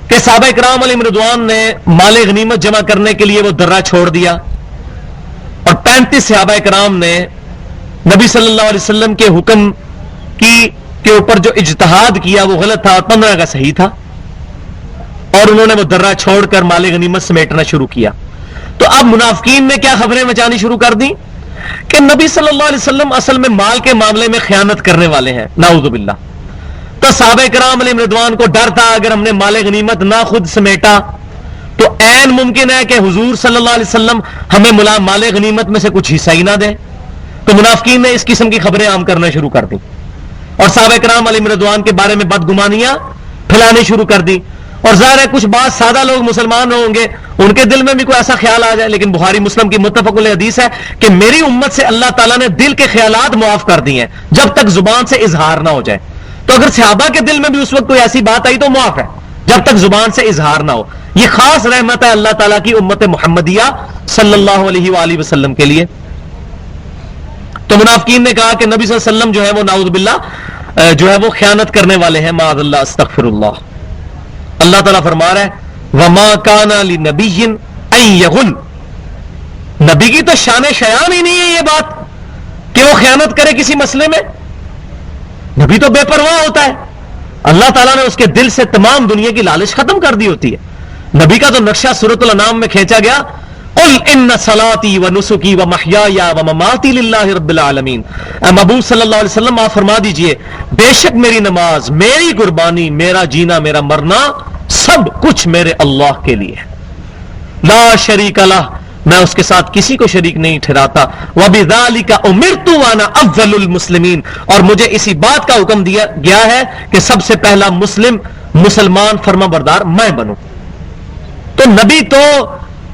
کہ صحابہ کرام علیہم رضوان نے مال غنیمت جمع کرنے کے لیے وہ درہ چھوڑ دیا، اور 35 صحابہ کرام نے نبی صلی اللہ علیہ وسلم کے حکم کے اوپر جو اجتہاد کیا وہ غلط تھا، اور 15 کا صحیح تھا، اور انہوں نے وہ درہ چھوڑ کر مال غنیمت سمیٹنا شروع کیا. تو اب منافقین نے کیا خبریں مچانی شروع کر دی کہ نبی صلی اللہ علیہ وسلم اصل میں مال کے معاملے میں خیانت کرنے والے ہیں، نعوذ باللہ. تو صحابہ کرام علیہ رضوان کو ڈر تھا اگر ہم نے مال غنیمت نہ خود سمیٹا تو عین ممکن ہے کہ حضور صلی اللہ علیہ وسلم ہمیں مال غنیمت میں سے کچھ حصہ ہی نہ دیں. تو منافقین نے اس قسم کی خبریں عام کرنا شروع کر دی، اور صحابہ کرام علیہ رضوان کے بارے میں بدگمانیاں پھیلانی شروع کر دی. اور ظاہر ہے کچھ بعض سادہ لوگ مسلمان ہوں گے، ان کے دل میں بھی کوئی ایسا خیال آ جائے، لیکن بخاری مسلم کی متفق علیہ حدیث ہے کہ میری امت سے اللہ تعالیٰ نے دل کے خیالات معاف کر دیے ہیں جب تک زبان سے اظہار نہ ہو جائے. تو اگر صحابہ کے دل میں بھی اس وقت کوئی ایسی بات آئی تو معاف ہے جب تک زبان سے اظہار نہ ہو. یہ خاص رحمت ہے اللہ تعالیٰ کی امت محمدیہ صلی اللہ علیہ وآلہ وسلم کے لیے. تو منافقین نے کہا کہ نبی صلی اللہ علیہ وسلم جو ہے وہ نعوذ باللہ جو ہے وہ خیانت کرنے والے ہیں، معاذ اللہ، استغفر اللہ. اللہ تعالیٰ فرما رہا ہے وَمَا كَانَ لِنَبِيٍّ أَن يَغُلَّ، نبی کی تو شان شیان ہی نہیں ہے یہ بات کہ وہ خیانت کرے کسی مسئلے میں. نبی تو بے پرواہ ہوتا ہے، اللہ تعالیٰ نے اس کے دل سے تمام دنیا کی لالچ ختم کر دی ہوتی ہے. نبی کا تو نقشہ سورۃ الانعام میں کھینچا گیا، قل ان صلاتي ونسكي ومحياي ومماتي لله رب العالمین. اے محبوب صلی اللہ علیہ وسلم آپ فرما دیجئے بے شک میری نماز، میری قربانی، میرا جینا، میرا مرنا سب کچھ میرے اللہ کے لیے، لا شریک لہ، میں اس کے ساتھ کسی کو شریک نہیں ٹھہراتا. وبذالک امرت وانا اول المسلمین، اور مجھے اسی بات کا حکم دیا گیا ہے کہ سب سے پہلا مسلمان فرما بردار میں بنوں. تو نبی تو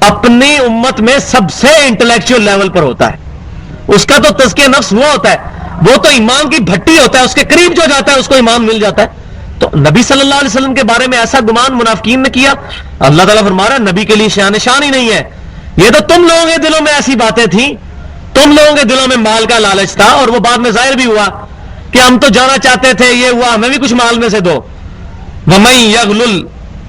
اپنی امت میں سب سے انٹلیکچوئل لیول پر ہوتا ہے، اس کا تو تزکیہ نفس وہ ہوتا ہے، وہ تو ایمان کی بھٹی ہوتا ہے، اس کے قریب جو جاتا ہے اس کو ایمان مل جاتا ہے. تو نبی صلی اللہ علیہ وسلم کے بارے میں ایسا گمان منافقین نے کیا. اللہ تعالیٰ فرما رہا ہے نبی کے لیے شان ہی نہیں ہے. یہ تو تم لوگوں کے دلوں میں ایسی باتیں تھیں، تم لوگوں کے دلوں میں مال کا لالچ تھا، اور وہ بعد میں ظاہر بھی ہوا کہ ہم تو جانا چاہتے تھے، یہ ہوا ہمیں بھی کچھ مال میں سے دو. وَمَن يَغْلُلْ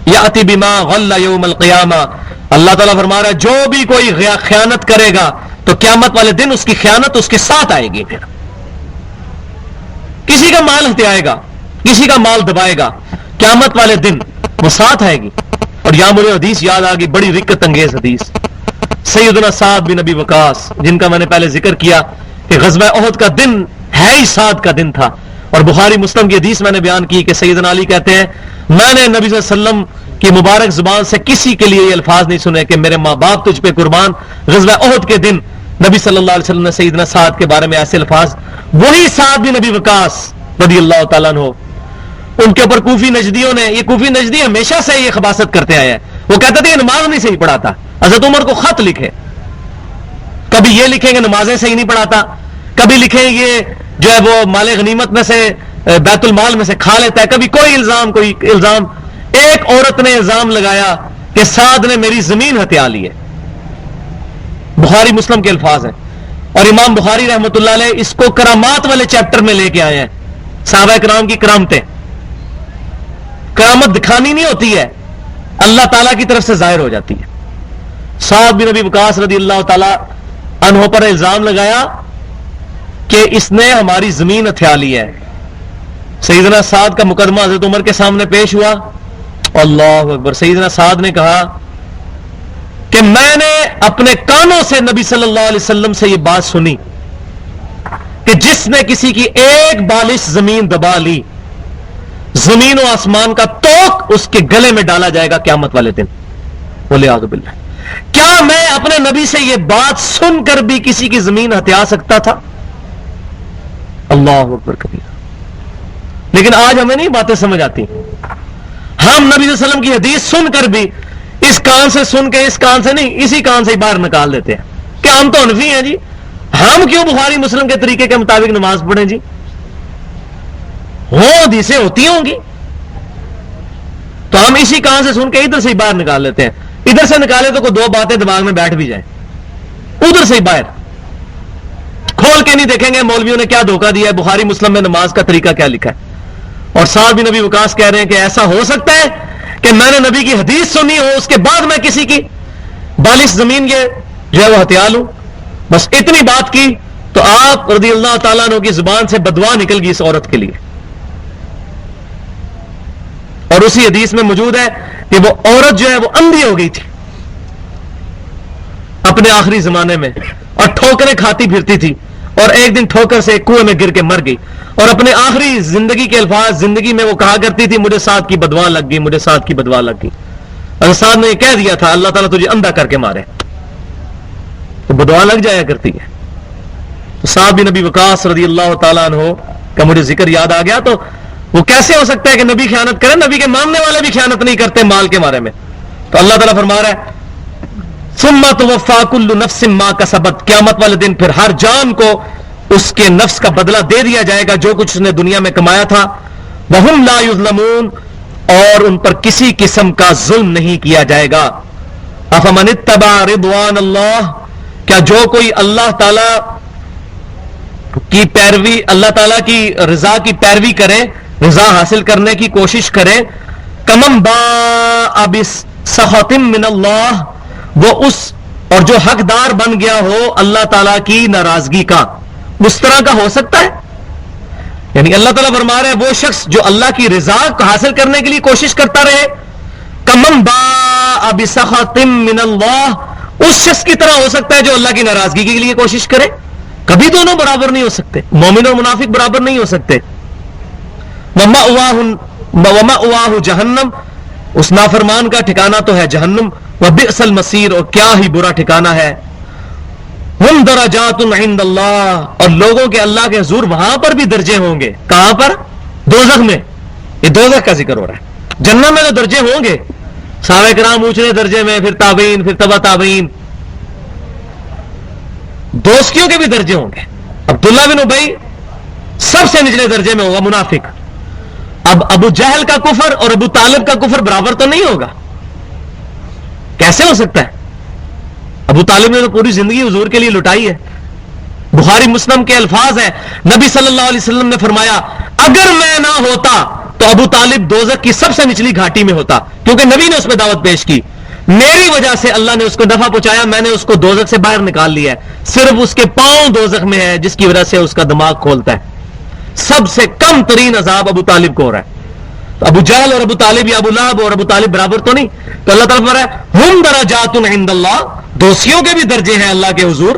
يَأْتِ بِمَا غَلَّ يَوْمَ الْقِيَامَةِ، اللہ تعالیٰ فرما رہا ہے جو بھی کوئی خیانت کرے گا تو قیامت والے دن اس کی خیانت اس کے ساتھ آئے گی. پھر کسی کا مال ہتھیائے گا، کسی کا مال دبائے گا، قیامت والے دن وہ ساتھ آئے گی. اور یہاں مجھے حدیث یاد آ گئی، بڑی رکت انگیز حدیث، سیدنا سعد بن ابی وقاص، جن کا میں نے پہلے ذکر کیا کہ غزوہ احد کا دن ہے ہی سعد کا دن تھا. اور بخاری مسلم کی حدیث میں نے بیان کی کہ سیدنا علی کہتے ہیں میں نے نبی صلی اللہ علیہ وسلم کی مبارک زبان سے کسی کے لیے یہ الفاظ نہیں سنے کہ میرے ماں باپ تجھ پہ قربان. غزوہ احد کے دن نبی صلی اللہ علیہ وسلم نے سیدنا سعد کے بارے میں ایسے الفاظ، وہی سعد بن ابی وقاص رضی اللہ تعالیٰ عنہ، ان کے اوپر کوفی نجدیوں نے، یہ کوفی نجدی ہمیشہ سے یہ خباثت کرتے آئے ہیں، وہ کہتے تھے یہ نماز نہیں صحیح پڑھاتا. حضرت عمر کو خط لکھے، کبھی یہ لکھیں کہ نمازیں صحیح نہیں پڑھاتا، کبھی لکھیں یہ جو ہے وہ مال غنیمت میں سے بیت المال میں سے کھا لیتا ہے، کبھی کوئی الزام. ایک عورت نے الزام لگایا کہ سعد نے میری زمین ہتھیا لی ہے. بخاری مسلم کے الفاظ ہیں، اور امام بخاری رحمۃ اللہ علیہ اس کو کرامات والے چیپٹر میں لے کے آئے ہیں صحابہ کرام کی کرامتیں، کرامت دکھانی نہیں ہوتی ہے، اللہ تعالیٰ کی طرف سے ظاہر ہو جاتی ہے۔ سعد بن ابی وقاص رضی اللہ تعالی عنہ پر الزام لگایا کہ اس نے ہماری زمین ہتھیا لی ہے۔ سیدنا سعد کا مقدمہ حضرت عمر کے سامنے پیش ہوا، اللہ اکبر، سیدنا سعد نے کہا کہ میں نے اپنے کانوں سے نبی صلی اللہ علیہ وسلم سے یہ بات سنی کہ جس نے کسی کی ایک بالش زمین دبا لی، زمین و آسمان کا توق اس کے گلے میں ڈالا جائے گا قیامت والے دن۔ بولے اعوذ باللہ، کیا میں اپنے نبی سے یہ بات سن کر بھی کسی کی زمین ہتھیا سکتا تھا؟ اللہ اکبر کبیر۔ لیکن آج ہمیں نہیں باتیں سمجھ آتی، ہم نبی صلی اللہ علیہ وسلم کی حدیث سن کر بھی اس کان سے سن کے اس کان سے نہیں، اسی کان سے ہی باہر نکال دیتے ہیں کہ ہم تو حنفی ہیں جی، ہم کیوں بخاری مسلم کے طریقے کے مطابق نماز پڑھیں جی؟ حدیثیں ہوتی ہوں گی تو ہم اسی کان سے سن کے ادھر سے ہی باہر نکال لیتے ہیں، ادھر سے نکالے تو کوئی دو باتیں دماغ میں بیٹھ بھی جائیں، ادھر سے ہی باہر کھول کے نہیں دیکھیں گے مولویوں نے کیا دھوکہ دیا ہے، بخاری مسلم میں نماز کا طریقہ کیا لکھا ہے۔ اور سعد بن ابی وقاص کہہ رہے ہیں کہ ایسا ہو سکتا ہے کہ میں نے نبی کی حدیث سنی ہو، اس کے بعد میں کسی کی بالش زمین کے جو ہے وہ ہتھیا لوں؟ بس اتنی بات کی تو آپ رضی اللہ تعالیٰ عنہ کی زبان سے بدوا نکل گئی اس عورت کے لیے۔ اور اسی حدیث میں موجود ہے کہ وہ عورت جو ہے وہ اندھی ہو گئی تھی اپنے آخری زمانے میں، اور ٹھوکریں کھاتی پھرتی تھی، اور ایک دن ٹھوکر سے ایک کنویں میں گر کے مر گئی، اور اپنے آخری زندگی کے الفاظ زندگی میں وہ کہا کرتی تھی مجھے سعد کی بدوا لگ گئی، مجھے سعد کی بدوا لگ گئی۔ اور سعد نے یہ کہہ دیا تھا اللہ تعالیٰ تجھے اندھا کر کے مارے، تو بدوا لگ جایا کرتی ہے۔ تو سعد بن ابی وقاص رضی اللہ تعالیٰ عنہ کا مجھے ذکر یاد آ گیا، تو وہ کیسے ہو سکتا ہے کہ نبی خیانت کرے؟ نبی کے ماننے والے بھی خیانت نہیں کرتے مال کے بارے میں۔ تو اللہ تعالیٰ فرما رہا ہے ثم توفی کل نفس ما کسبت، قیامت والے دن پھر ہر جان کو اس کے نفس کا بدلہ دے دیا جائے گا جو کچھ اس نے دنیا میں کمایا تھا۔ وہم لا یظلمون، اور ان پر کسی قسم کا ظلم نہیں کیا جائے گا۔ افمن اتبع رضوان اللہ، کیا جو کوئی اللہ تعالی کی پیروی، اللہ تعالیٰ کی رضا کی پیروی کرے، رضا حاصل کرنے کی کوشش کرے، کمم باء بسخط من اللہ، وہ اس اور جو حقدار بن گیا ہو اللہ تعالیٰ کی ناراضگی کا، اس طرح کا ہو سکتا ہے؟ یعنی اللہ تعالیٰ فرما رہے ہیں وہ شخص جو اللہ کی رضا حاصل کرنے کے لیے کوشش کرتا رہے، کمم باء بسخط من اللہ، اس شخص کی طرح ہو سکتا ہے جو اللہ کی ناراضگی کے لیے کوشش کرے؟ کبھی دونوں برابر نہیں ہو سکتے، مومن اور منافق برابر نہیں ہو سکتے۔ وَمَأْوَاهُ جہنم، اس نافرمان کا ٹھکانہ تو ہے جہنم، وَبِئْسَ الْمَصِيرُ، اور کیا ہی برا ٹھکانہ ہے۔ ہم درجات عند اللہ، اور لوگوں کے اللہ کے حضور وہاں پر بھی درجے ہوں گے۔ کہاں پر؟ دوزخ میں۔ یہ دوزخ کا ذکر ہو رہا ہے، جنت میں تو درجے ہوں گے، صحابہ کرام اونچے درجے میں، پھر تابعین، پھر تبع تابعین، دوستیوں کے بھی درجے ہوں گے۔ عبداللہ بن ابی سب سے نچلے درجے میں ہوگا، منافق۔ اب ابو جہل کا کفر اور ابو طالب کا کفر برابر تو نہیں ہوگا، کیسے ہو سکتا ہے؟ ابو طالب نے تو پوری زندگی حضور کے لیے لٹائی ہے۔ بخاری مسلم کے الفاظ ہیں، نبی صلی اللہ علیہ وسلم نے فرمایا اگر میں نہ ہوتا تو ابو طالب دوزخ کی سب سے نچلی گھاٹی میں ہوتا، کیونکہ نبی نے اس پہ دعوت پیش کی، میری وجہ سے اللہ نے اس کو نفع پہنچایا، میں نے اس کو دوزخ سے باہر نکال لیا ہے، صرف اس کے پاؤں دوزخ میں ہے جس کی وجہ سے اس کا دماغ کھولتا ہے۔ سب سے کم ترین عذاب ابو طالب کو ہو رہا ہے۔ تو ابو جہل اور ابو طالب یا ابو لہب اور ابو طالب برابر تو نہیں۔ تو اللہ تعالیٰ فرمایا ہم درجات عند اللہ، دوستیوں کے بھی درجے ہیں اللہ کے حضور،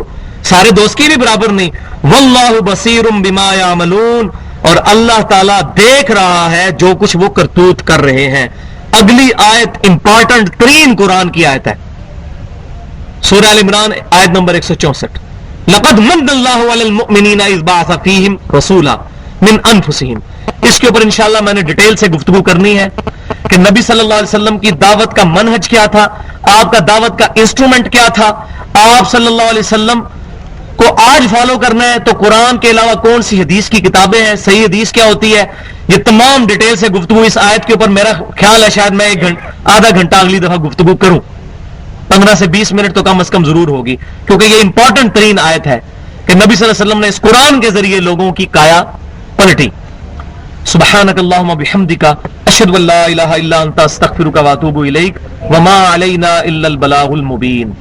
سارے دوست کی بھی برابر نہیں۔ واللہ بصیر بما یعملون، اور اللہ تعالیٰ دیکھ رہا ہے جو کچھ وہ کرتوت کر رہے ہیں۔ اگلی آیت امپورٹنٹ ترین قرآن کی آیت ہے، سورہ ال عمران آیت نمبر 164، لقد من اللہ علی المؤمنین اذ بعث فیہم رسولا من انفسہم۔ اس کے اوپر انشاءاللہ میں نے ڈیٹیل سے گفتگو کرنی ہے کہ نبی صلی اللہ علیہ وسلم کی دعوت کا منہج کیا تھا، آپ کا دعوت کا انسٹرومنٹ کیا تھا، آپ صلی اللہ علیہ وسلم کو آج فالو کرنا ہے تو قرآن کے علاوہ کون سی حدیث کی کتابیں ہیں، صحیح حدیث کیا ہوتی ہے، یہ تمام ڈیٹیل سے گفتگو اس آیت کے اوپر میرا خیال ہے شاید میں آدھا گھنٹہ اگلی دفعہ گفتگو کروں، 15 سے 20 منٹ تو کم از کم ضرور ہوگی، کیونکہ یہ امپورٹنٹ ترین آیت ہے کہ نبی صلی اللہ علیہ وسلم نے اس قرآن کے ذریعے لوگوں کی کایا پلٹی۔ سبحانک اللہم بحمدک اشہد ان لا الہ الا انت استغفرک واتوب الیک وما علینا الا البلاغ المبین.